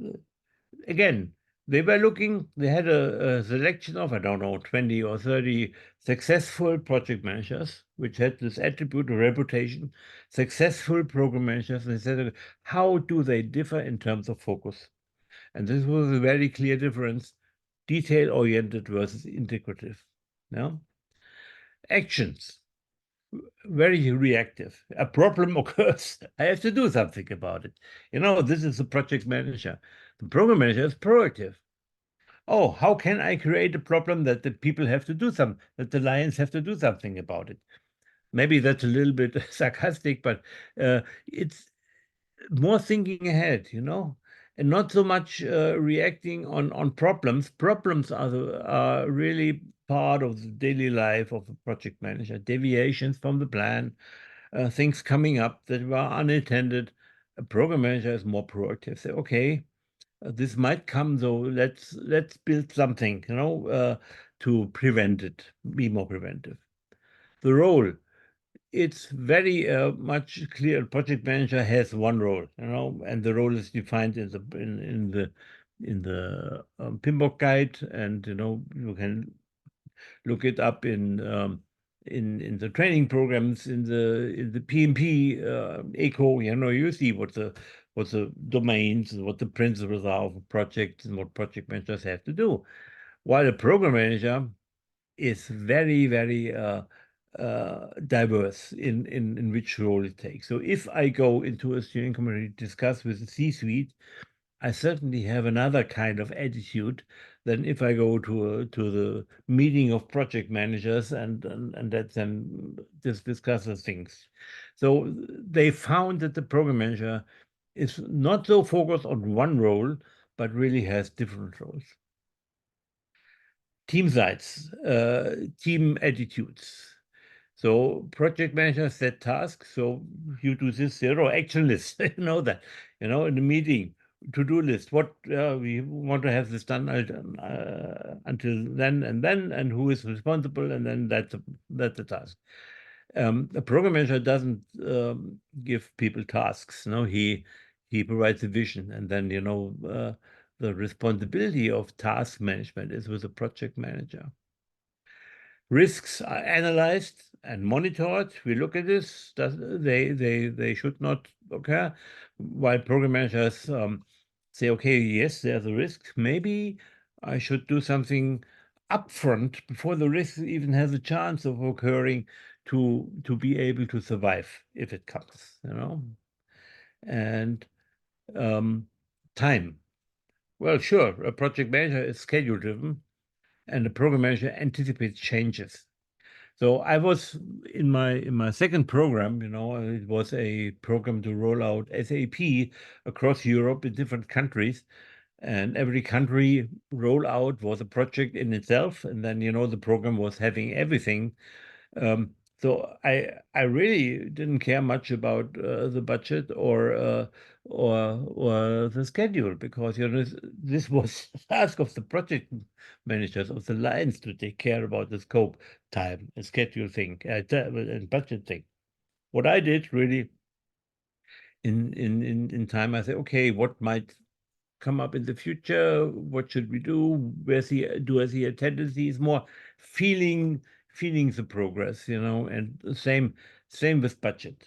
again, they had a selection of, I don't know, 20 or 30 successful project managers, which had this attribute of reputation, successful program managers. They said, how do they differ in terms of focus? And this was a very clear difference, detail-oriented versus integrative. Actions, very reactive. A problem occurs, I have to do something about it. This is the project manager. The program manager is proactive. Oh, how can I create a problem that the people have to do something, that the lions have to do something about it? Maybe that's a little bit sarcastic, but it's more thinking ahead, and not so much reacting on problems. Problems are really part of the daily life of a project manager. Deviations from the plan, things coming up that were unintended. A program manager is more proactive. Say, okay, this might come, though. Let's build something, to prevent it. Be more preventive. The role. It's very much clear. Project manager has one role, and the role is defined in the PMBOK guide, and you can look it up in in the training programs, in the PMP echo, you see what the domains and what the principles are of a project and what project managers have to do. While a program manager is very, very diverse in which role it takes. So if I go into a steering committee to discuss with the C-suite, I certainly have another kind of attitude than if I go to the meeting of project managers and let them just discuss the things. So they found that the program manager is not so focused on one role, but really has different roles. Team sides, team attitudes. So project managers set tasks. So you do this, action list, that, in the meeting, to-do list, what we want to have this done until then, and who is responsible, and then that's the task. A program manager doesn't give people tasks. He provides a vision, and then the responsibility of task management is with the project manager. Risks are analyzed and monitored. We look at this. They should not occur. While program managers say, okay, yes, there's a risk. Maybe I should do something upfront before the risk even has a chance of occurring to be able to survive if it comes. And time. Well, sure, a project manager is schedule driven, and the program manager anticipates changes. So I was in my second program, it was a program to roll out SAP across Europe in different countries. And every country rollout was a project in itself. And then, the program was having everything. So I really didn't care much about the budget or the schedule, because this was the task of the project managers of the lines to take care about the scope, time, and schedule thing, and budget thing. What I did really in time, I said, okay, what might come up in the future? What should we do? Do I see a tendency? It's more feeling the progress, and the same with budget.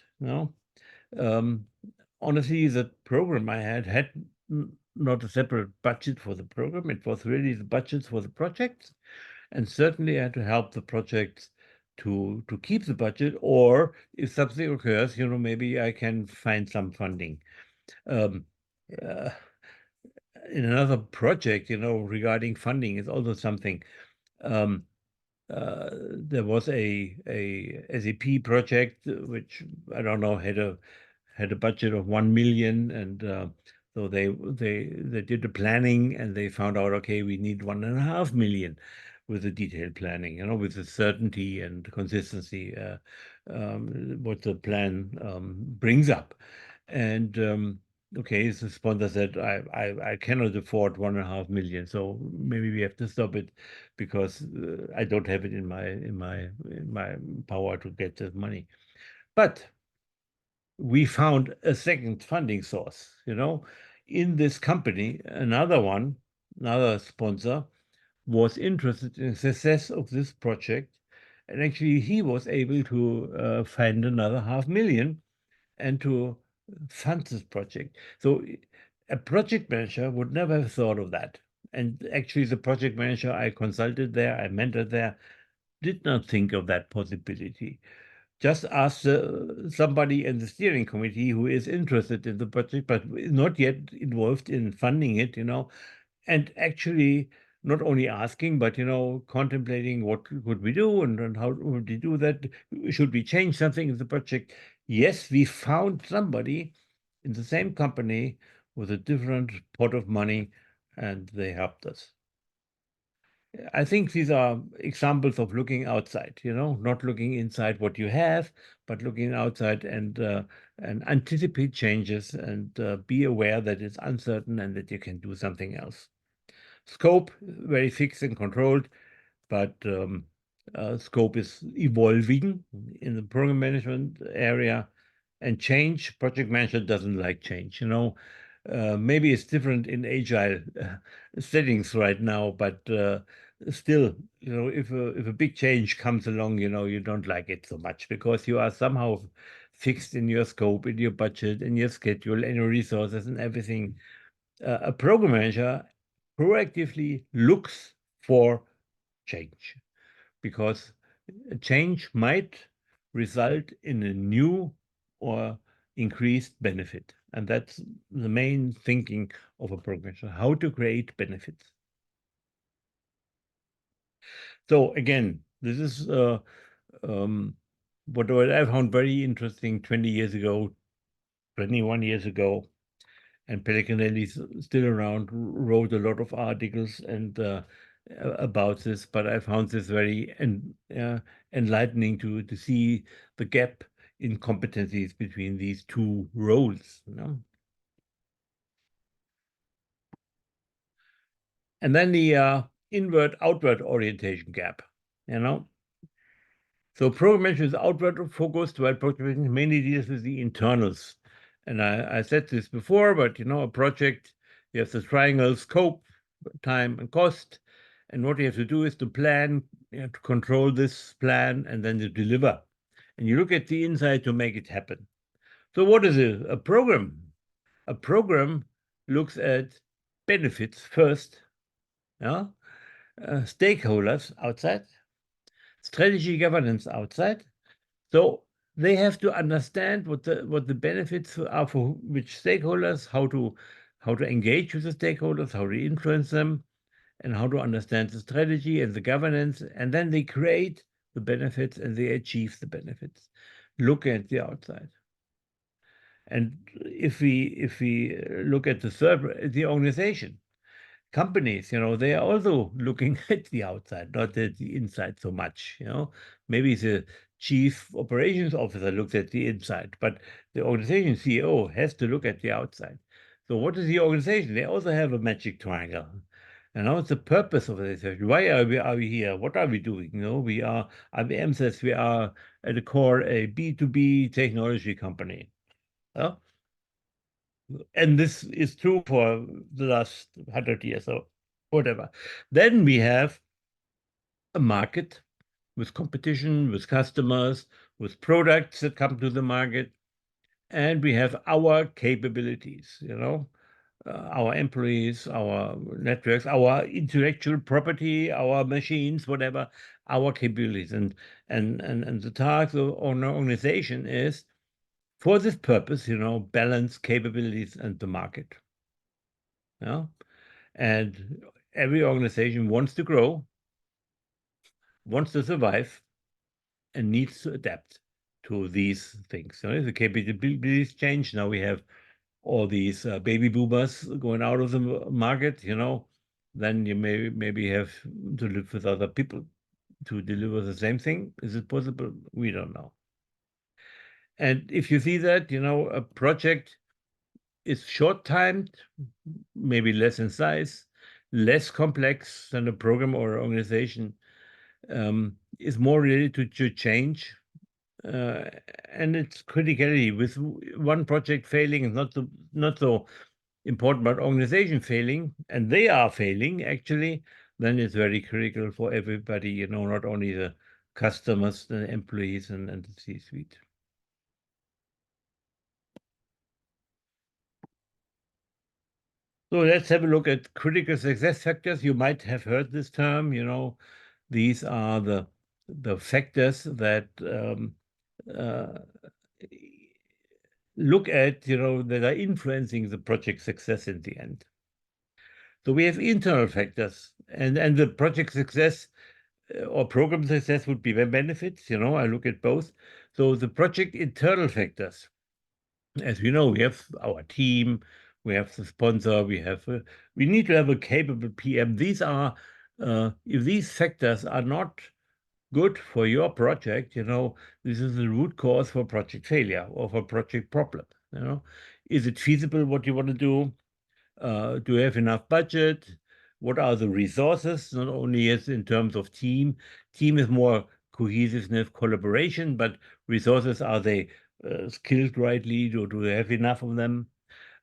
Honestly, the program I had not a separate budget for the program. It was really the budgets for the projects, and certainly I had to help the projects to keep the budget, or if something occurs, maybe I can find some funding. Um, uh, in another project, regarding funding is also something. There was a SAP project which I don't know had a budget of 1 million, and so they did the planning, and they found out, okay, we need 1.5 million with the detailed planning, with the certainty and consistency what the plan brings up. And okay, the sponsor said, I cannot afford 1.5 million, so maybe we have to stop it, because I don't have it in my power to get the money. But we found a second funding source. In this company, another sponsor was interested in the success of this project, and actually he was able to find another 0.5 million and to fund this project. So a project manager would never have thought of that. And actually, the project manager I consulted there, I mentored there, did not think of that possibility. Just ask somebody in the steering committee who is interested in the project, but not yet involved in funding it, and actually not only asking, but, contemplating what could we do, and how would we do that? Should we change something in the project? Yes, we found somebody in the same company with a different pot of money, and they helped us. I think these are examples of looking outside, not looking inside what you have, but looking outside and anticipate changes, and be aware that it's uncertain and that you can do something else. Scope, very fixed and controlled, but scope is evolving in the program management area. And change, project management doesn't like change. Maybe it's different in agile settings right now, but still, if a big change comes along, you don't like it so much because you are somehow fixed in your scope, in your budget, in your schedule, and your resources and everything. A program manager proactively looks for change because a change might result in a new or increased benefit. And that's the main thinking of a program manager, how to create benefits. So again, this is what I found very interesting 20 years ago, 21 years ago. And Pellegrini's is still around, wrote a lot of articles and about this, but I found this very enlightening to see the gap in competencies between these two roles. And then the inward-outward orientation gap. So program management is outward focused, while project management mainly deals with the internals. And I said this before, but a project, you have the triangle scope, time, and cost. And what you have to do is to plan, to control this plan, and then to deliver. And you look at the inside to make it happen. So what is a program? A program looks at benefits first, stakeholders outside, strategy governance outside. So they have to understand what the benefits are for which stakeholders, how to engage with the stakeholders, how to influence them, and how to understand the strategy and the governance, and then they create the benefits and they achieve the benefits. Look at the outside. And if we look at the organization, companies, they are also looking at the outside, not at the inside so much. Maybe the chief operations officer looks at the inside, but the organization CEO has to look at the outside. So what is the organization? They also have a magic triangle. It's the purpose of this. Why are we here? What are we doing? We are, IBM says we are at the core a B2B technology company. And this is true for the last 100 years or whatever. Then we have a market with competition, with customers, with products that come to the market, and we have our capabilities, our employees, our networks, our intellectual property, our machines, whatever, our capabilities. And the task of an organization is, for this purpose, balance capabilities and the market. And every organization wants to grow, wants to survive, and needs to adapt to these things. The capabilities change. Now we have all these baby boomers going out of the market, then you maybe have to live with other people to deliver the same thing. Is it possible? We don't know. And if you see that, a project is short-timed, maybe less in size, less complex than a program or organization, is more related to change. And it's criticality. With one project failing is not so important, but organization failing, and they are failing actually, then it's very critical for everybody, not only the customers, the employees, and the C-suite. So let's have a look at critical success factors. You might have heard this term. These are the factors that look at, that are influencing the project success in the end. So we have internal factors, and the project success or program success would be benefits. I look at both. So the project internal factors, as we know, we have our team, we have the sponsor, we need to have a capable PM. These are, if these factors are not good for your project, this is the root cause for project failure or for project problem. Is it feasible what you want to do? Do you have enough budget? What are the resources? Not only as in terms of team. Team is more cohesiveness, collaboration, but resources, are they skilled rightly? Do they have enough of them?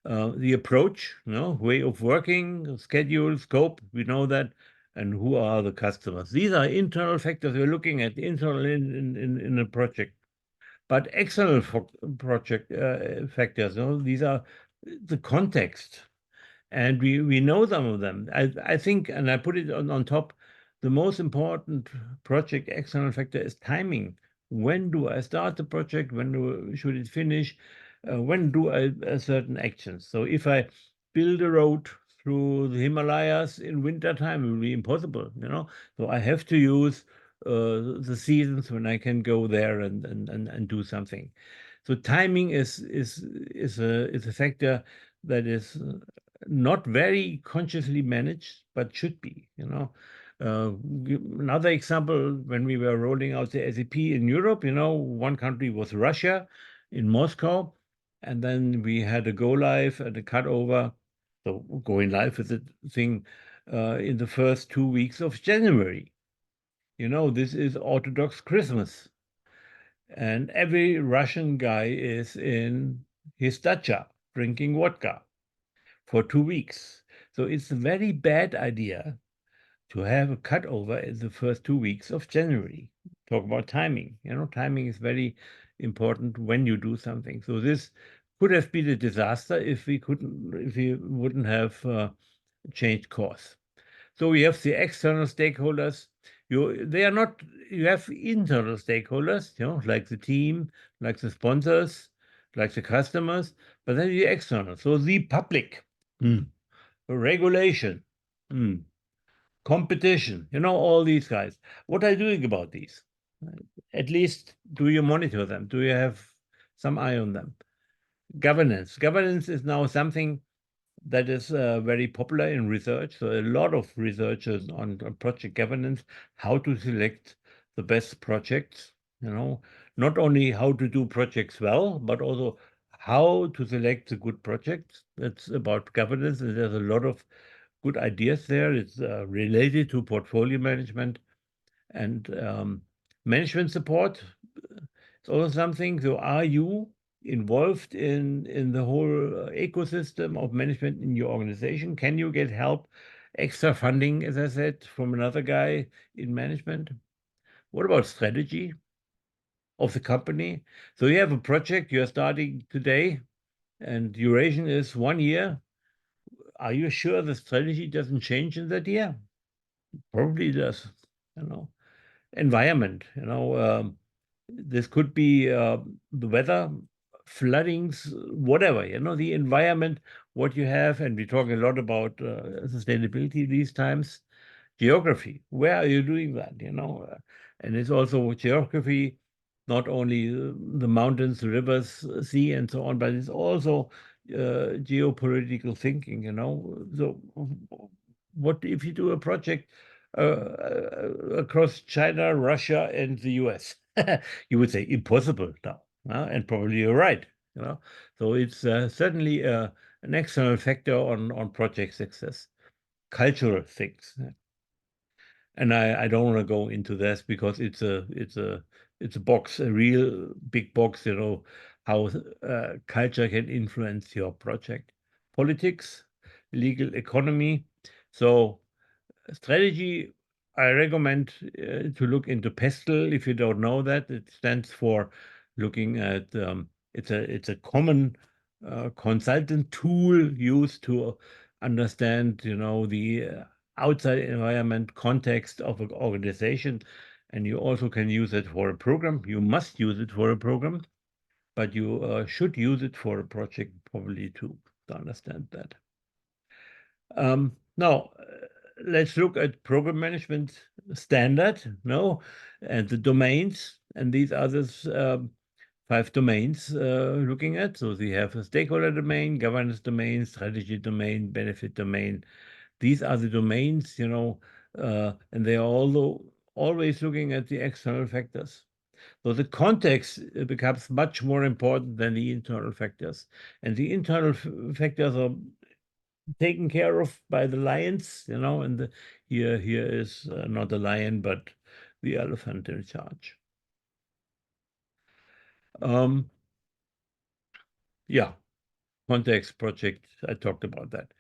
The approach, way of working, schedule, scope, we know that, and who are the customers. These are internal factors we're looking at, internal in a project. But external project factors, these are the context. And we know some of them. I think, and I put it on top, the most important project external factor is timing. When do I start the project? When should it finish? When do I certain actions? So if I build a road through the Himalayas in winter time, it will be impossible, So I have to use the seasons when I can go there and do something. So timing is a factor that is not very consciously managed, but should be, Another example, when we were rolling out the SAP in Europe, one country was Russia in Moscow, and then we had a go live and a cut over. So going live with the thing in the first 2 weeks of January. This is Orthodox Christmas. And every Russian guy is in his dacha drinking vodka for 2 weeks. So it's a very bad idea to have a cutover in the first 2 weeks of January. Talk about timing. Timing is very important when you do something. So this could have been a disaster if we wouldn't have changed course. So we have the external stakeholders. You have internal stakeholders, like the team, like the sponsors, like the customers, but then the external. So the public, regulation, competition, all these guys. What are you doing about these? At least, do you monitor them? Do you have some eye on them? Governance. Governance is now something that is very popular in research. So a lot of researchers on project governance, how to select the best projects, not only how to do projects well, but also how to select the good projects. That's about governance, and there's a lot of good ideas there. It's related to portfolio management and management support. It's also something. So are you involved in the whole ecosystem of management in your organization? Can you get help, extra funding, as I said, from another guy in management? What about strategy of the company? So you have a project you're starting today, and duration is 1 year. Are you sure the strategy doesn't change in that year? Probably does. Environment. This could be the weather, floodings, whatever, the environment, what you have, and we're talking a lot about sustainability these times. Geography, where are you doing that, and it's also geography, not only the mountains, the rivers, sea, and so on, but it's also geopolitical thinking, So what if you do a project across China, Russia, and the US? You would say impossible now, and probably you're right. So it's certainly an external factor on project success. Cultural things, and I don't want to go into this because it's a box, a real big box. How culture can influence your project. Politics, legal economy. So strategy, I recommend to look into PESTEL. If you don't know that, it stands for looking at, it's a common consultant tool used to understand, the outside environment context of an organization. And you also can use it for a program. You must use it for a program, but you should use it for a project probably too, to understand that. Now, let's look at program management standard, and the domains. And these are the 5 domains looking at. So we have a stakeholder domain, governance domain, strategy domain, benefit domain. These are the domains, and they are also always looking at the external factors. So the context becomes much more important than the internal factors. And the internal factors are taken care of by the lions, and here is not a lion, but the elephant in charge. Yeah. context project, I talked about that.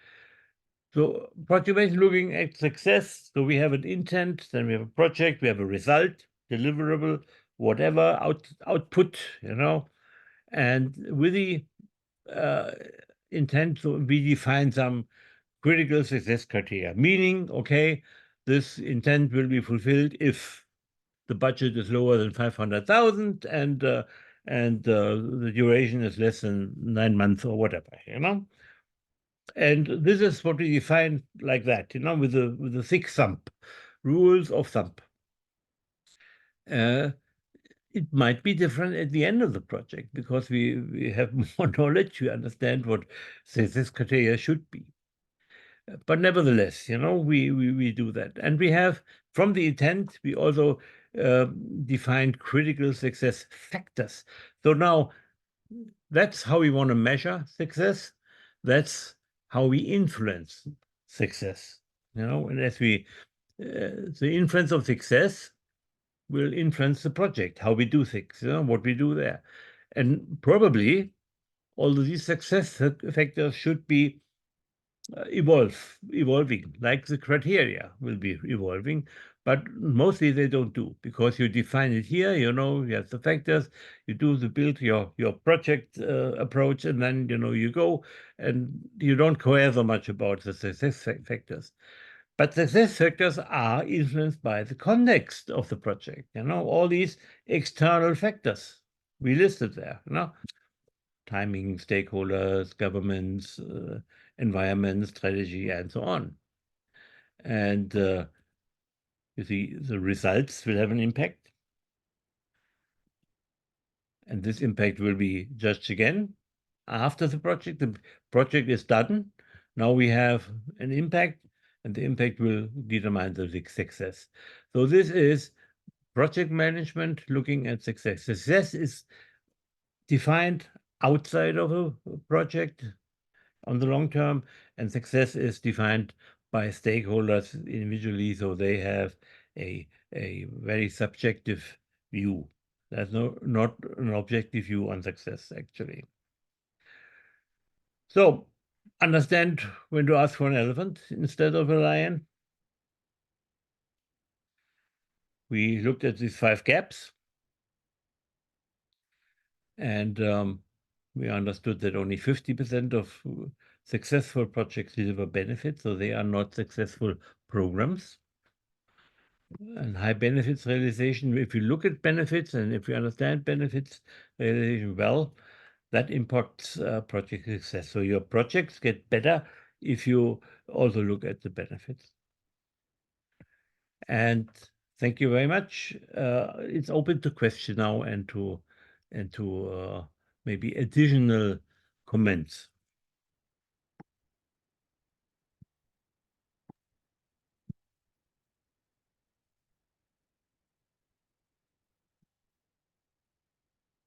So project is looking at success. So we have an intent, then we have a project, we have a result, deliverable, whatever, output, and with the intent, so we define some critical success criteria, meaning, okay, this intent will be fulfilled if the budget is lower than 500,000 and the duration is less than 9 months or whatever, And this is what we define like that, with the 6 thumb, rules of thumb. It might be different at the end of the project because we have more knowledge, we understand what success criteria should be. But nevertheless, we do that. And we have, from the intent, we also defined critical success factors. So now that's how we want to measure success. That's how we influence success. And as the influence of success will influence the project, how we do things, what we do there. And probably all of these success factors should be evolving, like the criteria will be evolving, but mostly they don't do, because you define it here, you have the factors, you do the build your project approach, and then you go, and you don't care so much about the success factors. But success factors are influenced by the context of the project, all these external factors we listed there, timing, stakeholders, governments, environment, strategy, and so on. And you see, the results will have an impact. And this impact will be judged again after the project. The project is done. Now we have an impact, and the impact will determine the success. So this is project management looking at success. Success is defined outside of a project on the long term, and success is defined by stakeholders individually, so they have a very subjective view. There's not an objective view on success, actually. So understand when to ask for an elephant instead of a lion. We looked at these 5 gaps, and we understood that only 50% of successful projects deliver benefits, so they are not successful programs. And high benefits realization, if you look at benefits and if you understand benefits realization well, that impacts project success. So your projects get better if you also look at the benefits. And thank you very much. It's open to question now and to maybe additional comments.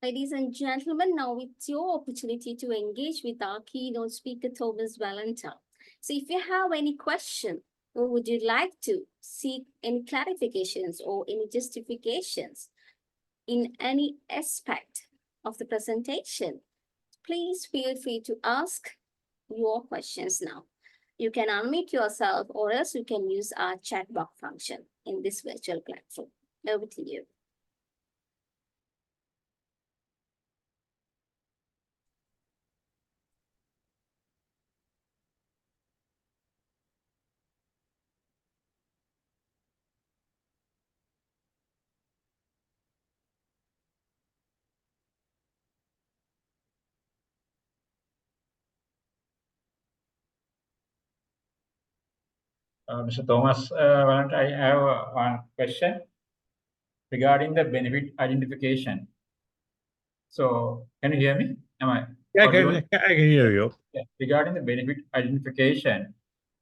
Ladies and gentlemen, now it's your opportunity to engage with our keynote speaker, Thomas Walenta. So if you have any question, or would you like to seek any clarifications or any justifications in any aspect of the presentation, please feel free to ask your questions now. You can unmute yourself, or else you can use our chat box function in this virtual platform. Over to you. Mr. Thomas Walenta, I have one question regarding the benefit identification. So, can you hear me? Am I? Yeah, I can hear you. Yeah. Regarding the benefit identification,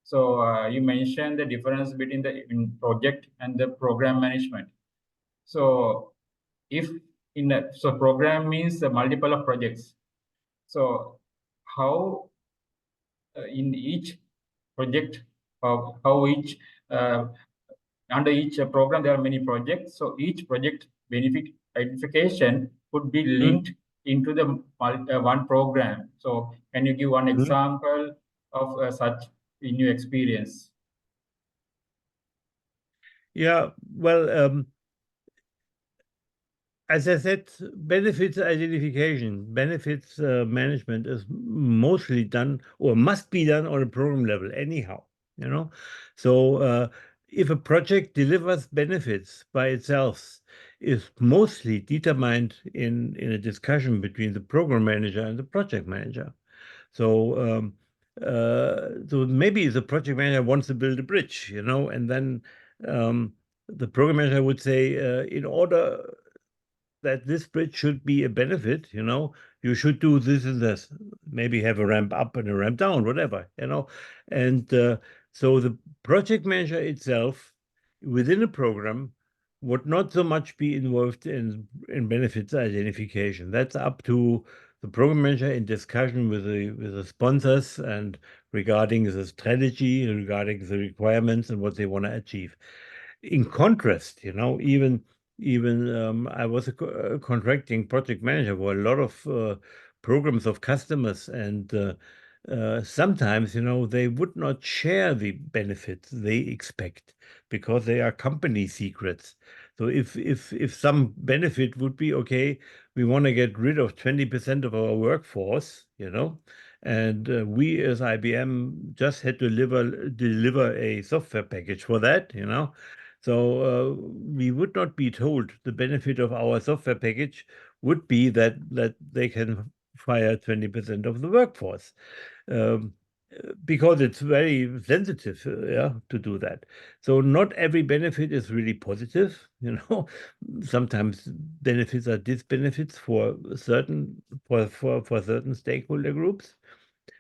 so you mentioned the difference between the project and the program management. So, if so program means the multiple of projects. So, how in each project, how each under each program there are many projects. So each project benefit identification could be linked into the one program. So can you give one example of such in your experience? Yeah, well, as I said, benefits identification, benefits management is mostly done or must be done on a program level anyhow, you know. So if a project delivers benefits by itself, is mostly determined in a discussion between the program manager and the project manager. So so maybe the project manager wants to build a bridge, you know, and then the program manager would say, in order that this bridge should be a benefit, you know, you should do this and this, maybe have a ramp up and a ramp down, whatever, you know. And so the project manager itself within a program would not so much be involved in benefits identification. That's up to the program manager in discussion with the sponsors and regarding the strategy, regarding the requirements and what they want to achieve. In contrast, you know, even I was a contracting project manager for a lot of programs of customers, and sometimes, you know, they would not share the benefits they expect because they are company secrets. So if some benefit would be, okay, we want to get rid of 20% of our workforce, you know, and we as IBM just had to deliver a software package for that, you know. So we would not be told the benefit of our software package would be that they can fire 20% of the workforce, um, because it's very sensitive, yeah, to do that. So not every benefit is really positive, you know. Sometimes benefits are disbenefits for certain certain stakeholder groups.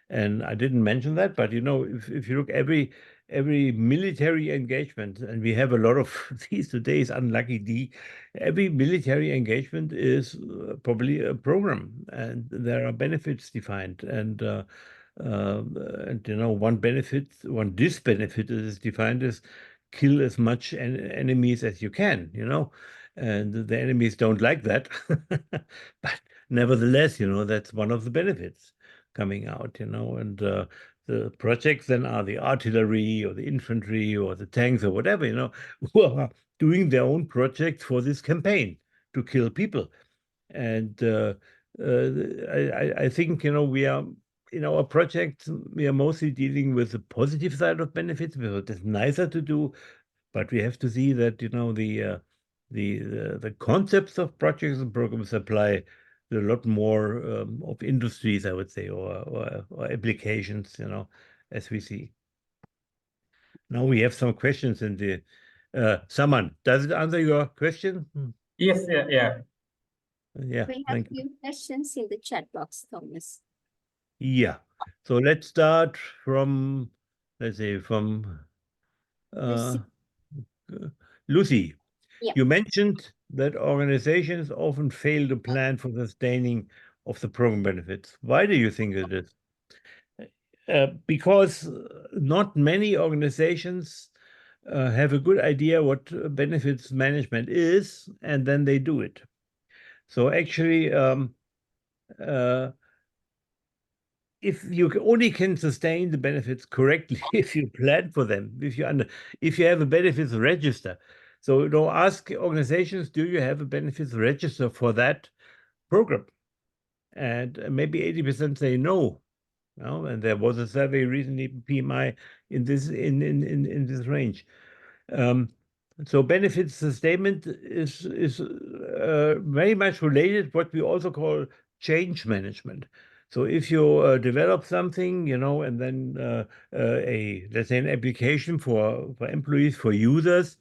And I didn't mention that, but you know, if you look every military engagement, and we have a lot of these today, is unlucky D. Every military engagement is probably a program, and there are benefits defined. And you know, one disbenefit is defined as kill as much enemies as you can, you know, and the enemies don't like that. But nevertheless, you know, that's one of the benefits coming out, you know. And the projects then are the artillery or the infantry or the tanks or whatever, you know, who are doing their own projects for this campaign to kill people. And I think, you know, we are in our project, we are mostly dealing with the positive side of benefits, because it's nicer to do, but we have to see that, you know, the concepts of projects and programs apply to a lot more of industries, I would say, or applications, you know, as we see. Now we have some questions in the Saman, does it answer your question? Yes, yeah. Yeah, We have thank a few questions in the chat box, Thomas. Yeah. So let's start from, let's say, from Lucy. Yeah. You mentioned that organizations often fail to plan for sustaining of the program benefits. Why do you think it is? Because not many organizations have a good idea what benefits management is, and then they do it. So actually, if you only can sustain the benefits correctly if you plan for them, if you have a benefits register. So, you know, ask organizations, do you have a benefits register for that program? And maybe 80% say no. No, and there was a survey recently, PMI, in this range. So benefits sustainment is very much related what we also call change management. So if you develop something, you know, and then let's say an application for employees, for users,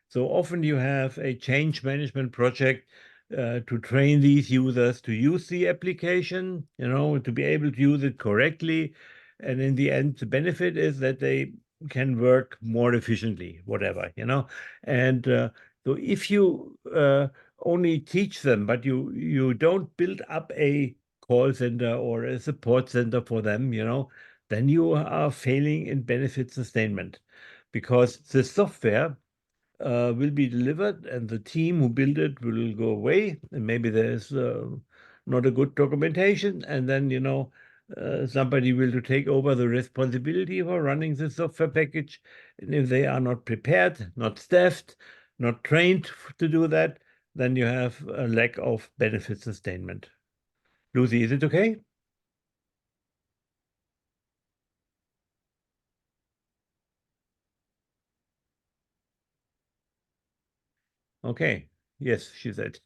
so often you have a change management project to train these users to use the application, you know, to be able to use it correctly. And in the end, the benefit is that they can work more efficiently, whatever, you know. And so if you only teach them, but you don't build up a call center or a support center for them, you know, then you are failing in benefit sustainment, because the software will be delivered and the team who built it will go away, and maybe there's not a good documentation, and then, somebody will take over the responsibility for running the software package. And if they are not prepared, not staffed, not trained to do that, then you have a lack of benefit sustainment. Lucy, is it okay? Okay. Yes, she said.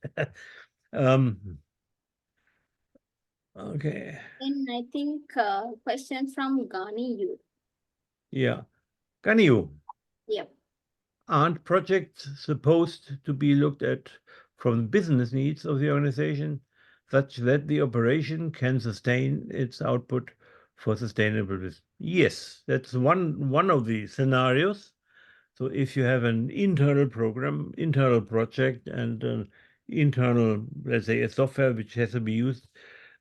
Okay. And I think question from Gani you. Yeah. Can you? Yep. Aren't projects supposed to be looked at from the business needs of the organization, such that the operation can sustain its output for sustainable business? Yes, that's one of the scenarios. So if you have an internal program, internal project, and an internal, let's say, a software which has to be used,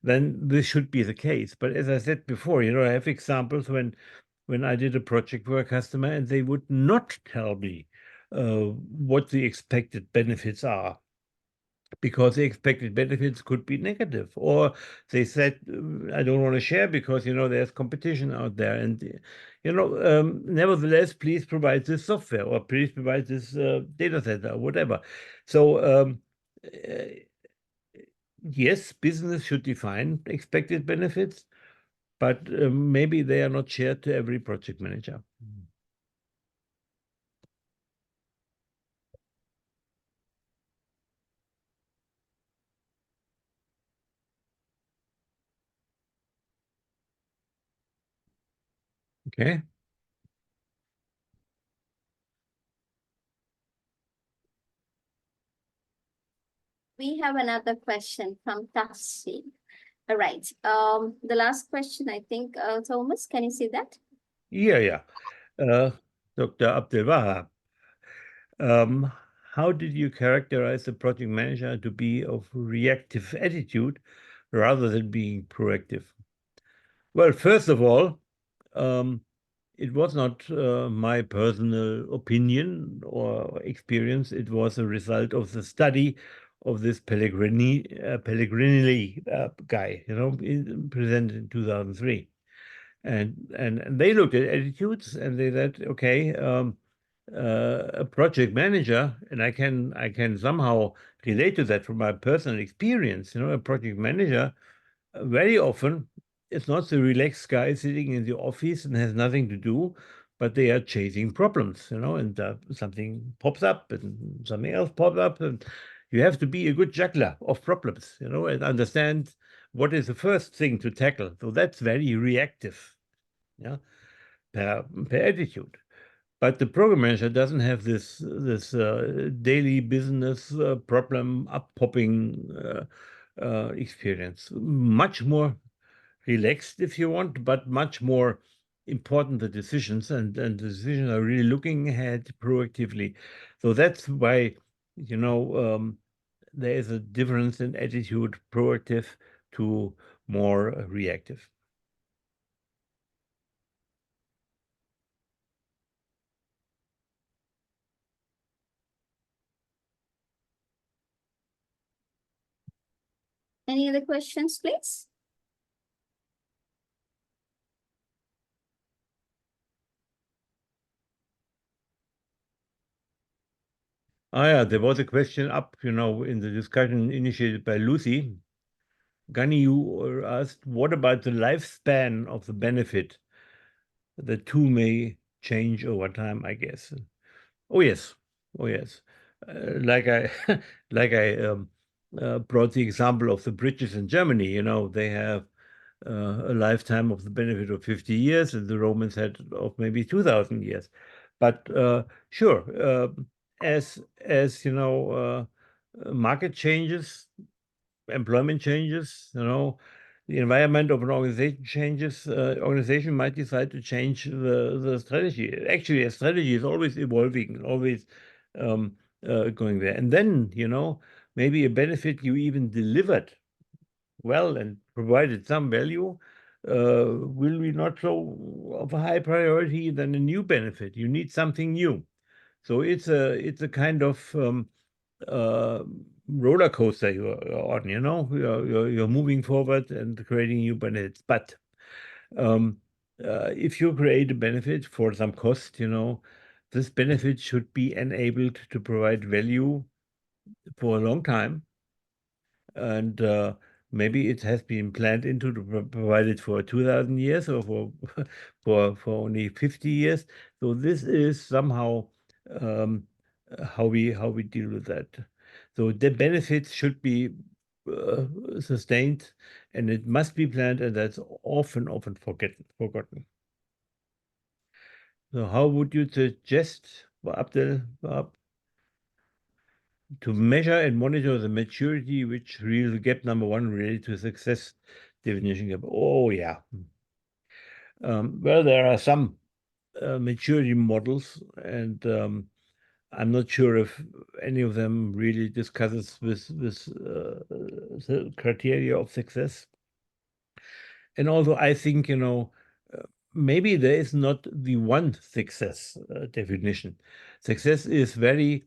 then this should be the case. But as I said before, I have examples when I did a project for a customer and they would not tell me what the expected benefits are, because the expected benefits could be negative, or they said, I don't want to share because, there's competition out there. And, nevertheless, please provide this software, or please provide this data center, or whatever. So, yes, business should define expected benefits, but maybe they are not shared to every project manager. Okay. We have another question from Tafsir. All right. The last question, I think, Thomas, can you see that? Yeah. Dr. Abdelwahab, how did you characterize the project manager to be of reactive attitude rather than being proactive? Well, first of all, it was not my personal opinion or experience. It was a result of the study of this Pellegrini guy, presented in 2003. And they looked at attitudes and they said, okay, a project manager, and I can somehow relate to that from my personal experience. A project manager very often it's not the relaxed guy sitting in the office and has nothing to do, but they are chasing problems, and something pops up and something else pops up, and you have to be a good juggler of problems, and understand what is the first thing to tackle. So that's very reactive, per attitude. But the program manager doesn't have this daily business problem up-popping experience. Much more relaxed, if you want, but much more important the decisions, and the decisions are really looking ahead proactively. So that's why, there is a difference in attitude, proactive to more reactive. Any other questions, please? Yeah, there was a question up, in the discussion initiated by Lucy. Gani, you asked, what about the lifespan of the benefit? The two may change over time, I guess. Oh yes. Like I brought the example of the bridges in Germany. They have a lifetime of the benefit of 50 years, and the Romans had of maybe 2,000 years. But sure, as market changes, employment changes, the environment of an organization changes, organization might decide to change the strategy. Actually, a strategy is always evolving, always going there. And then, maybe a benefit you even delivered well and provided some value will be not so of a high priority than a new benefit. You need something new. So it's a kind of roller coaster you're on, you know, you're moving forward and creating new benefits. But if you create a benefit for some cost, you know, this benefit should be enabled to provide value for a long time. And maybe it has been planned into to provide it for 2,000 years or for only 50 years. So this is somehow how we deal with that. So the benefits should be sustained, and it must be planned, and that's often forgotten. So how would you suggest, Abdel, to measure and monitor the maturity, which real gap number one related to success definition gap? Oh, yeah. Well, there are some maturity models, and I'm not sure if any of them really discusses the criteria of success. And also, I think, you know, maybe there is not the one success definition. Success is very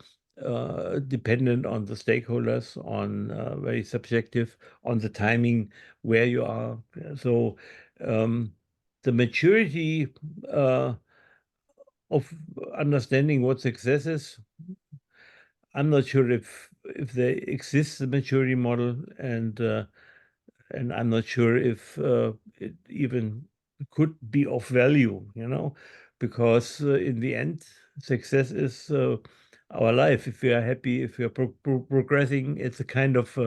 dependent on the stakeholders, on very subjective, on the timing, where you are. So the maturity of understanding what success is, I'm not sure if there exists a maturity model, and I'm not sure if it even could be of value, you know, because in the end, success is our life. If we are happy, if we are progressing, it's a kind of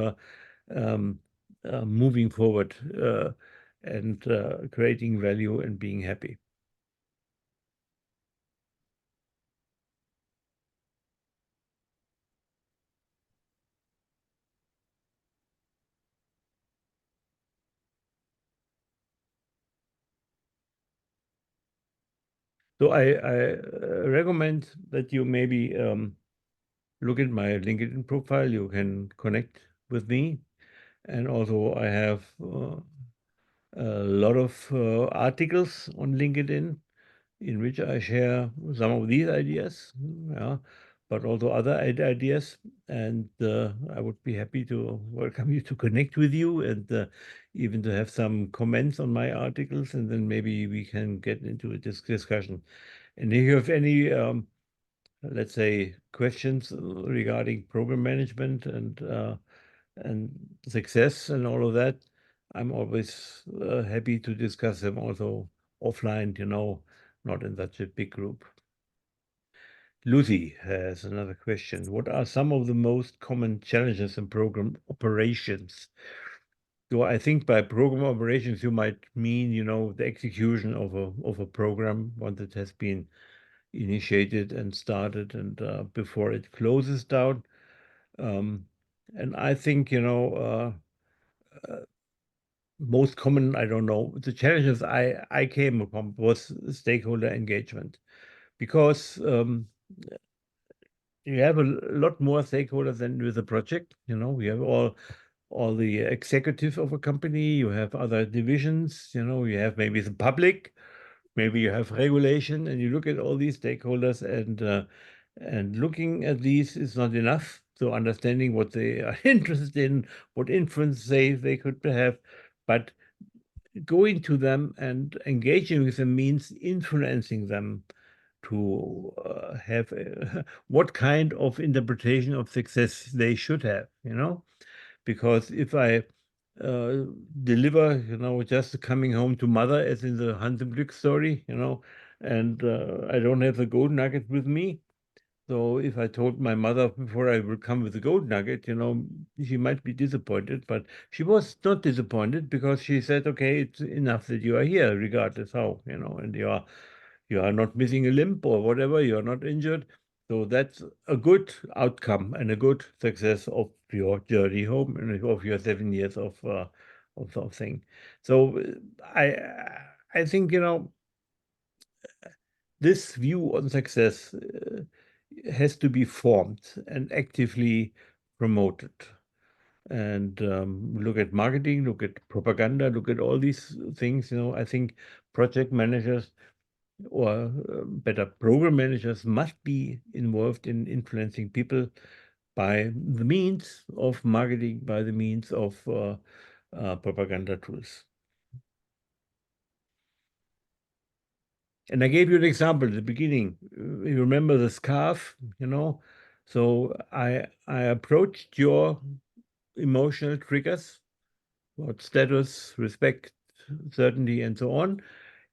moving forward and creating value and being happy. So I recommend that you maybe look at my LinkedIn profile. You can connect with me. And also I have a lot of articles on LinkedIn in which I share some of these ideas, yeah, but also other ideas. And I would be happy to welcome you to connect with you, and even to have some comments on my articles, and then maybe we can get into a discussion. And if you have any, let's say, questions regarding program management and success and all of that, I'm always happy to discuss them also offline, you know, not in such a big group. Lucy has another question. What are some of the most common challenges in program operations? So I think by program operations, you might mean, you know, the execution of a program once it has been initiated and started, and before it closes down. And I think, you know, most common, I don't know, the challenges I came upon was stakeholder engagement, because you have a lot more stakeholders than with a project. You know, we have all the executive of a company, you have other divisions, you know, you have maybe the public, maybe you have regulation, and you look at all these stakeholders, and looking at these is not enough. So understanding what they are interested in, what influence they could have, but going to them and engaging with them means influencing them to have what kind of interpretation of success they should have, you know? Because if I deliver, you know, just coming home to mother, as in the Hans im Glück story, you know, and I don't have the gold nugget with me. So if I told my mother before I would come with the gold nugget, you know, she might be disappointed, but she was not disappointed, because she said, okay, it's enough that you are here, regardless how, you know, and you are not missing a limb or whatever, you are not injured. So that's a good outcome and a good success of your journey home and of your 7 years of thing. So I think, you know, this view on success has to be formed and actively promoted. And look at marketing, look at propaganda, look at all these things. You know, I think project managers, or better, program managers, must be involved in influencing people by the means of marketing, by the means of propaganda tools. And I gave you an example at the beginning. You remember the scarf, you know? So I approached your emotional triggers, what status, respect, certainty, and so on.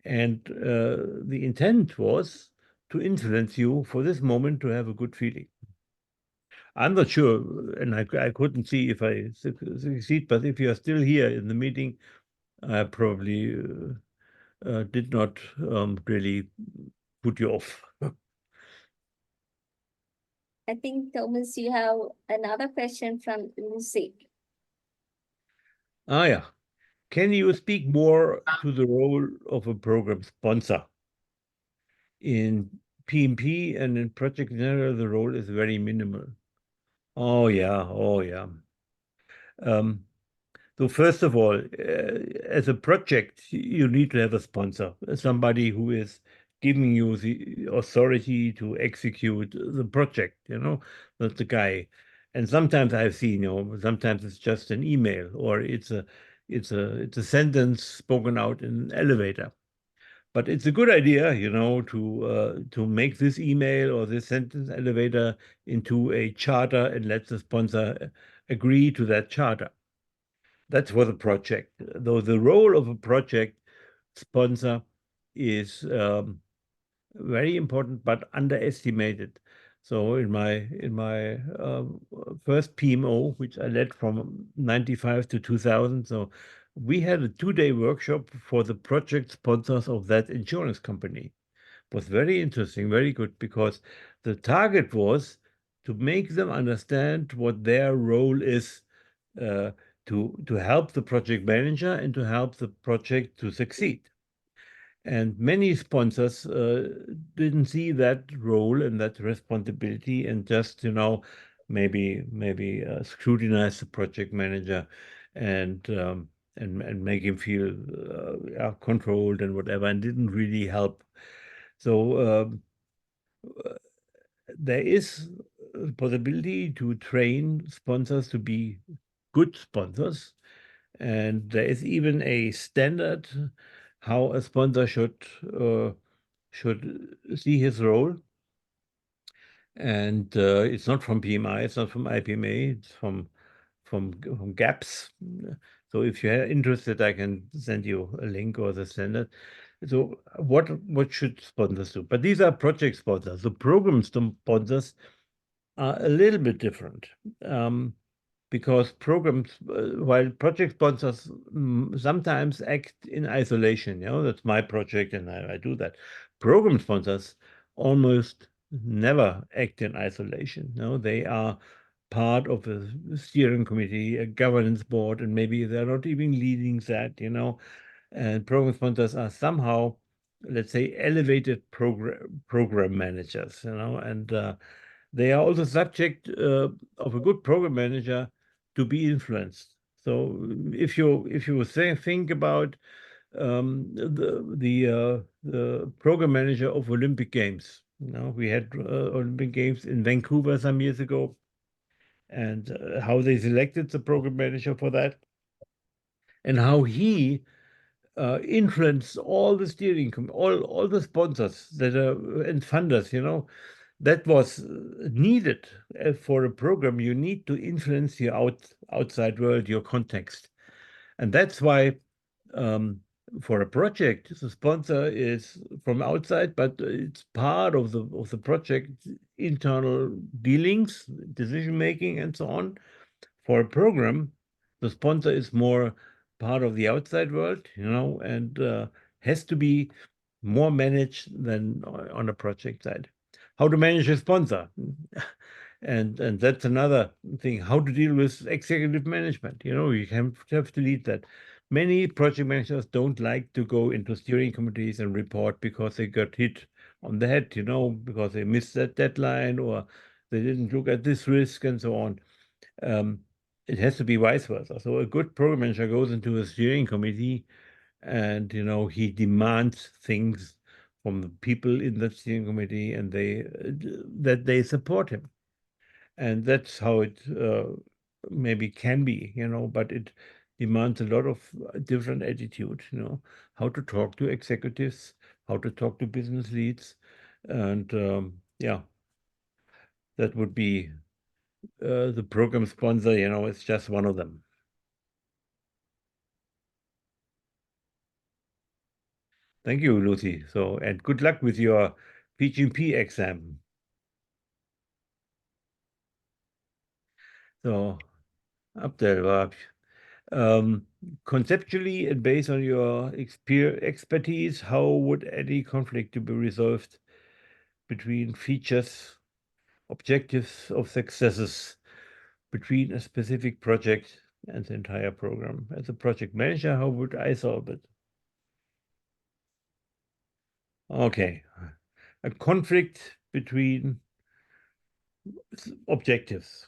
And the intent was to influence you for this moment to have a good feeling. I'm not sure, and I couldn't see if I succeed, but if you're still here in the meeting, I probably did not really put you off. I think, Thomas, you have another question from Lucy. Ah, yeah. Can you speak more to the role of a program sponsor? In PMP and in Project General, the role is very minimal. Oh, yeah. Oh, yeah. So first of all, as a project, you need to have a sponsor, somebody who is giving you the authority to execute the project, you know, not the guy. And sometimes I've seen, you know, sometimes it's just an email or it's a sentence spoken out in an elevator. But it's a good idea, you know, to make this email or this sentence elevator into a charter and let the sponsor agree to that charter. That's for the project. Though the role of a project sponsor is very important, but underestimated. So in my first PMO, which I led from 95 to 2000, so we had a 2-day workshop for the project sponsors of that insurance company. It was very interesting, very good, because the target was to make them understand what their role is to help the project manager and to help the project to succeed. And many sponsors didn't see that role and that responsibility and just, you know, maybe scrutinize the project manager and make him feel controlled and whatever, and didn't really help. So there is a possibility to train sponsors to be good sponsors. And there is even a standard how a sponsor should see his role. And it's not from PMI, it's not from IPMA, it's from GAPS. So if you're interested, I can send you a link or the standard. So what should sponsors do? But these are project sponsors. The program sponsors are a little bit different. Because programs, while project sponsors sometimes act in isolation, you know, that's my project and I do that. Program sponsors almost never act in isolation. You know, they are part of a steering committee, a governance board, and maybe they're not even leading that, you know. And program sponsors are somehow, let's say, elevated program managers, you know, and they are also subject of a good program manager to be influenced. So if you think about the program manager of Olympic Games, you know, we had Olympic Games in Vancouver some years ago, and how they selected the program manager for that, and how he influenced all the steering all the sponsors that are and funders, you know. That was needed for a program. You need to influence your outside world, your context. And that's why for a project, the sponsor is from outside, but it's part of the project, internal dealings, decision making, and so on. For a program, the sponsor is more part of the outside world, you know, and has to be more managed than on a project side. How to manage a sponsor. And that's another thing, how to deal with executive management. You know, you have to lead that. Many project managers don't like to go into steering committees and report because they got hit on the head, you know, because they missed that deadline or they didn't look at this risk and so on. It has to be vice versa. So a good program manager goes into a steering committee and, you know, he demands things from the people in that steering committee and that they support him. And that's how it maybe can be, but it demands a lot of different attitude, how to talk to executives, how to talk to business leads. And yeah, that would be the program sponsor, it's just one of them. Thank you, Lucy. So, and good luck with your PgMP exam. So, Abdel, conceptually and based on your expertise, how would any conflict to be resolved between features, objectives of successes between a specific project and the entire program? As a project manager, how would I solve it? Okay, a conflict between objectives.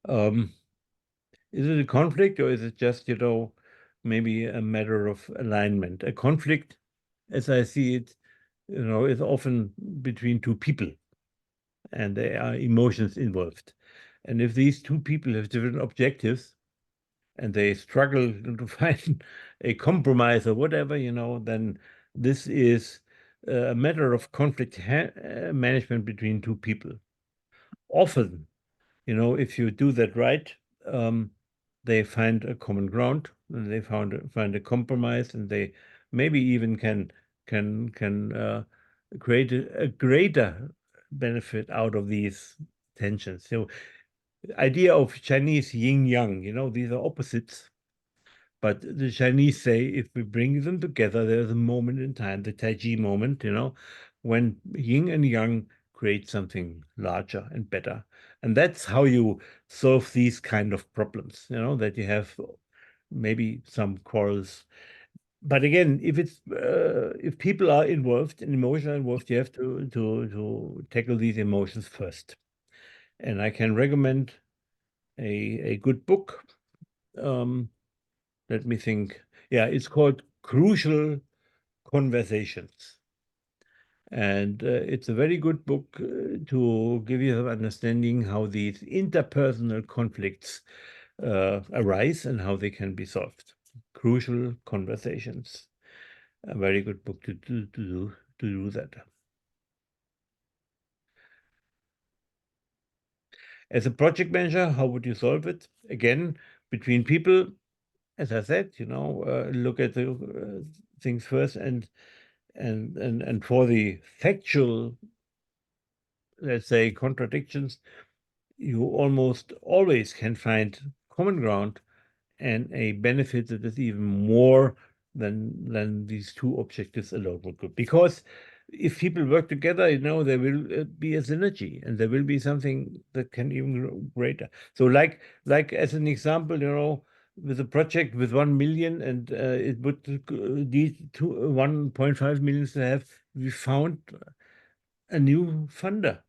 Is it a conflict, or is it just, maybe a matter of alignment? A conflict, as I see it, is often between two people, and there are emotions involved. And if these two people have different objectives and they struggle to find a compromise or whatever, then this is a matter of conflict management between two people. Often, if you do that right, they find a common ground, and they find a compromise, and they maybe even can create a greater benefit out of these tensions. So, idea of Chinese yin yang, these are opposites. But the Chinese say if we bring them together, there's a moment in time, the Tai Chi moment, when yin and yang create something larger and better. And that's how you solve these kind of problems, that you have maybe some quarrels. But again, if people are involved and emotional involved, you have to tackle these emotions first. And I can recommend a good book. Let me think. Yeah, it's called Crucial Conversations. And it's a very good book to give you an understanding how these interpersonal conflicts arise and how they can be solved. Crucial Conversations. A very good book to do that. As a project manager, how would you solve it? Again, between people, as I said, look at the things first, and for the factual, let's say, contradictions, you almost always can find common ground and a benefit that is even more than these two objectives alone would do. Because if people work together, there will be a synergy, and there will be something that can even grow greater. So like as an example, with a project with 1 million, and it would need 1.5 million to have, we found a new funder,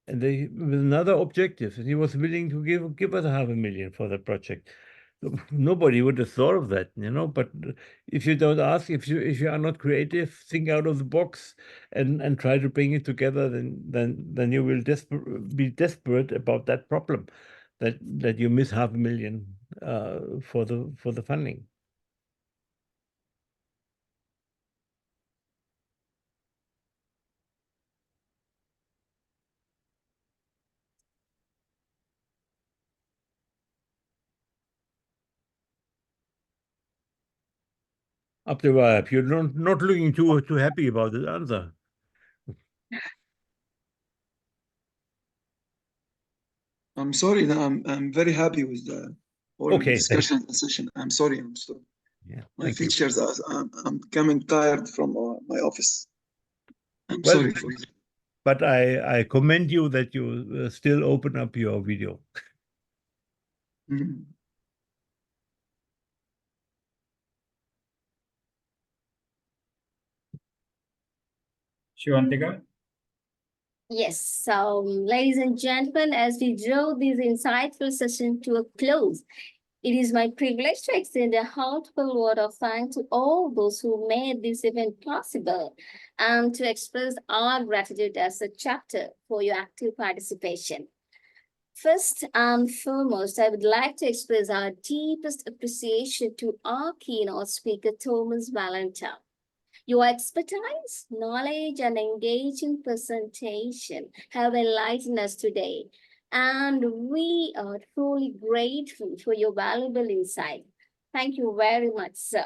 and they with another objective, and he was willing to give us 500,000 for the project. Nobody would have thought of that, but if you don't ask, if you are not creative, think out of the box and try to bring it together, then you will be desperate about that problem, that you miss 500,000 for the funding. Abdel, you're not looking too happy about the answer. I'm sorry. I'm very happy with the whole discussion session. I'm sorry. Yeah, my features. I'm coming tired from my office. I'm well, sorry for it. But I commend you that you still open up your video. Mm-hmm. Shivantika? Yes, so ladies and gentlemen, as we draw this insightful session to a close, It is my privilege to extend a heartfelt word of thanks to all those who made this event possible and to express our gratitude as a chapter for your active participation. First and foremost, I would like to express our deepest appreciation to our keynote speaker, Thomas Walenta. Your expertise, knowledge, and engaging presentation have enlightened us today, and we are truly grateful for your valuable insight. Thank you very much, sir.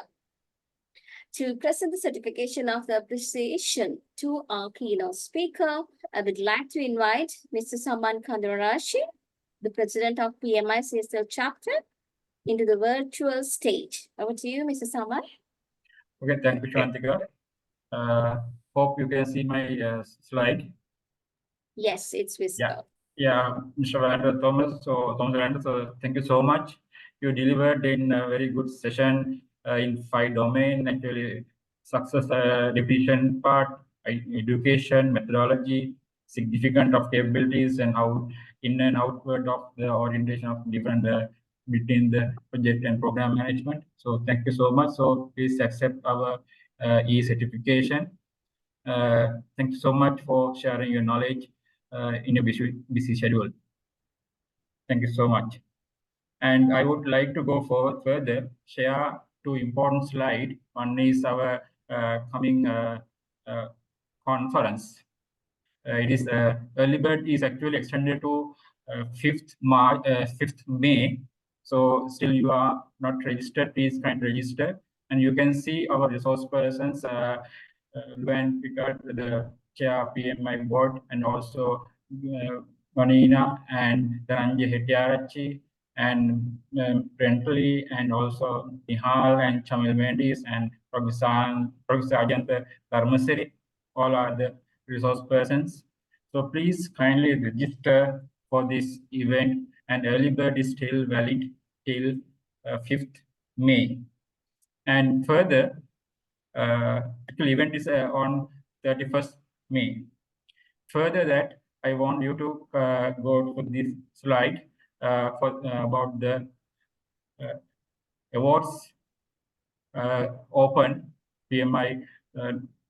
To present the certification of the appreciation to our keynote speaker, I would like to invite Mr. Saman Kandarashi, the president of PMI Sri Lanka Chapter, into the virtual stage. Over to you, Mr. Saman. Okay, thank you, Shwantika. Hope you can see my slide. Yes, it's visible. Yeah, Mr. Walenta Thomas. So, Thomas Walenta, so thank you so much. You delivered in a very good session in 5 domains, actually success definition part, education, methodology, significant of capabilities, and how in and outward of the orientation of different between the project and program management. So thank you so much. So please accept our e-certification. Thank you so much for sharing your knowledge in a busy schedule. Thank you so much. And I would like to go forward further, share 2 important slides. One is our coming conference. It is early bird is actually extended to 5th May. So still you are not registered, please kindly register. And you can see our resource persons when we got the chair PMI board, and also Manina and Dhananjay Hettiarachchi and Brentley, and also Nihal and Chamil Mendis and Professor Ajanta Dharmasiri. All are the resource persons. So please kindly register for this event, and early bird is still valid till 5th May. And further, actual event is on 31st May. Further that, I want you to go to this slide about the awards open PMI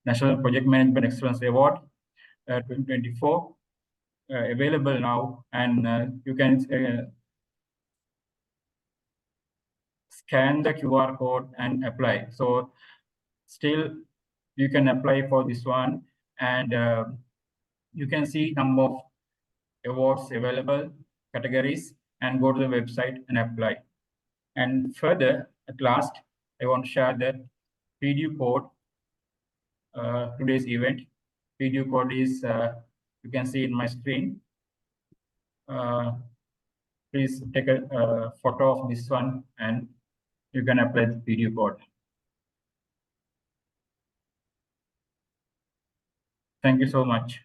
National Project Management Excellence Award 2024 available now, and you can scan the QR code and apply. So still you can apply for this one, and you can see number of awards available, categories, and go to the website and apply. And further, at last, I want to share the PDU code today's event. PDU code is you can see in my screen. Please take a photo of this one, and you can apply the PDU code. Thank you so much.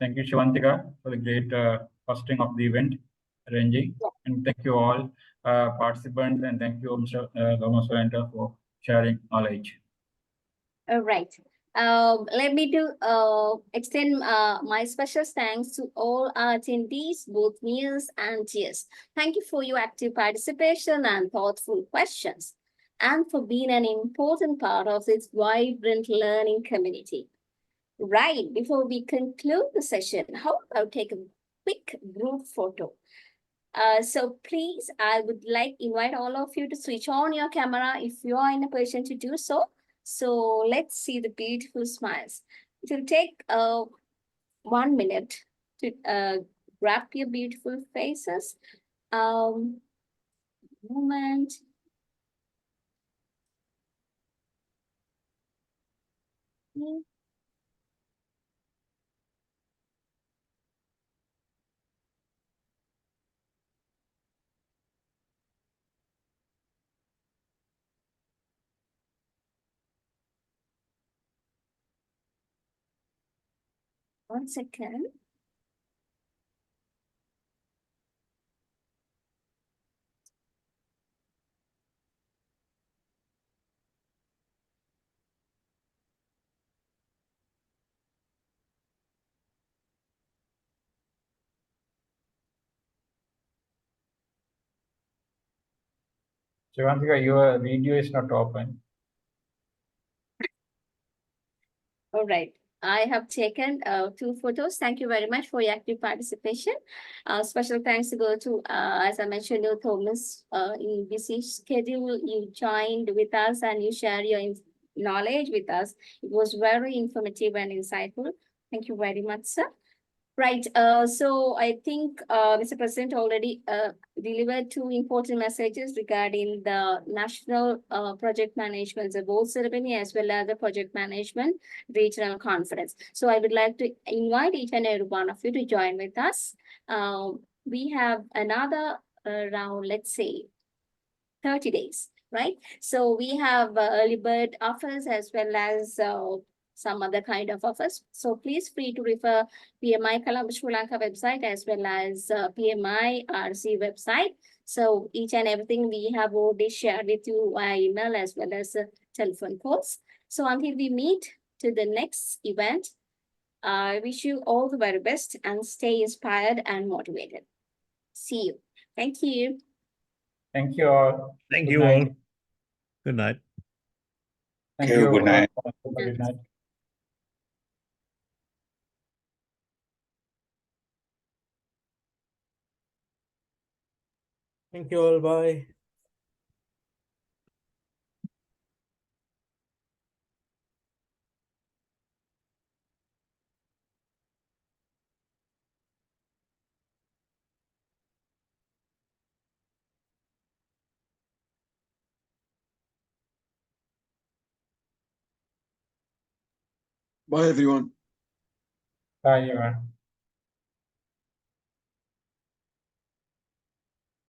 Thank you, Shwantika, for the great hosting of the event arranging. And thank you all participants, and thank you, Mr. Thomas Walenta, for sharing knowledge. All right. Let me extend my special thanks to all our attendees, both nears and dears. Thank you for your active participation and thoughtful questions, and for being an important part of this vibrant learning community. Right, before we conclude the session, how about take a quick group photo? So please, I would like invite all of you to switch on your camera if you are in a position to do so. So let's see the beautiful smiles. It will take 1 minute to grab your beautiful faces. Moment. Okay. 1 second. Shivantika, your video is not open. All right. I have taken 2 photos. Thank you very much for your active participation. Special thanks to go to, as I mentioned, Thomas, in busy schedule, you joined with us and you share your knowledge with us. It was very informative and insightful. Thank you very much, sir. Right. So I think Mr. President already delivered 2 important messages regarding the National Project Management Award Ceremony as well as the Project Management Regional Conference. So I would like to invite each and every one of you to join with us. We have another around, let's say, 30 days, right? So we have early bird offers as well as some other kind of offers. So please free to refer PMI Sri Lanka website as well as PMI RC website. So each and everything we have already shared with you via email as well as telephone calls. So until we meet to the next event, I wish you all the very best and stay inspired and motivated. See you. Thank you. Thank you all. Thank Good you night. all. Good night. Thank Okay, you. good night. Good night. Thank you all. Bye. Bye, everyone. Bye, everyone.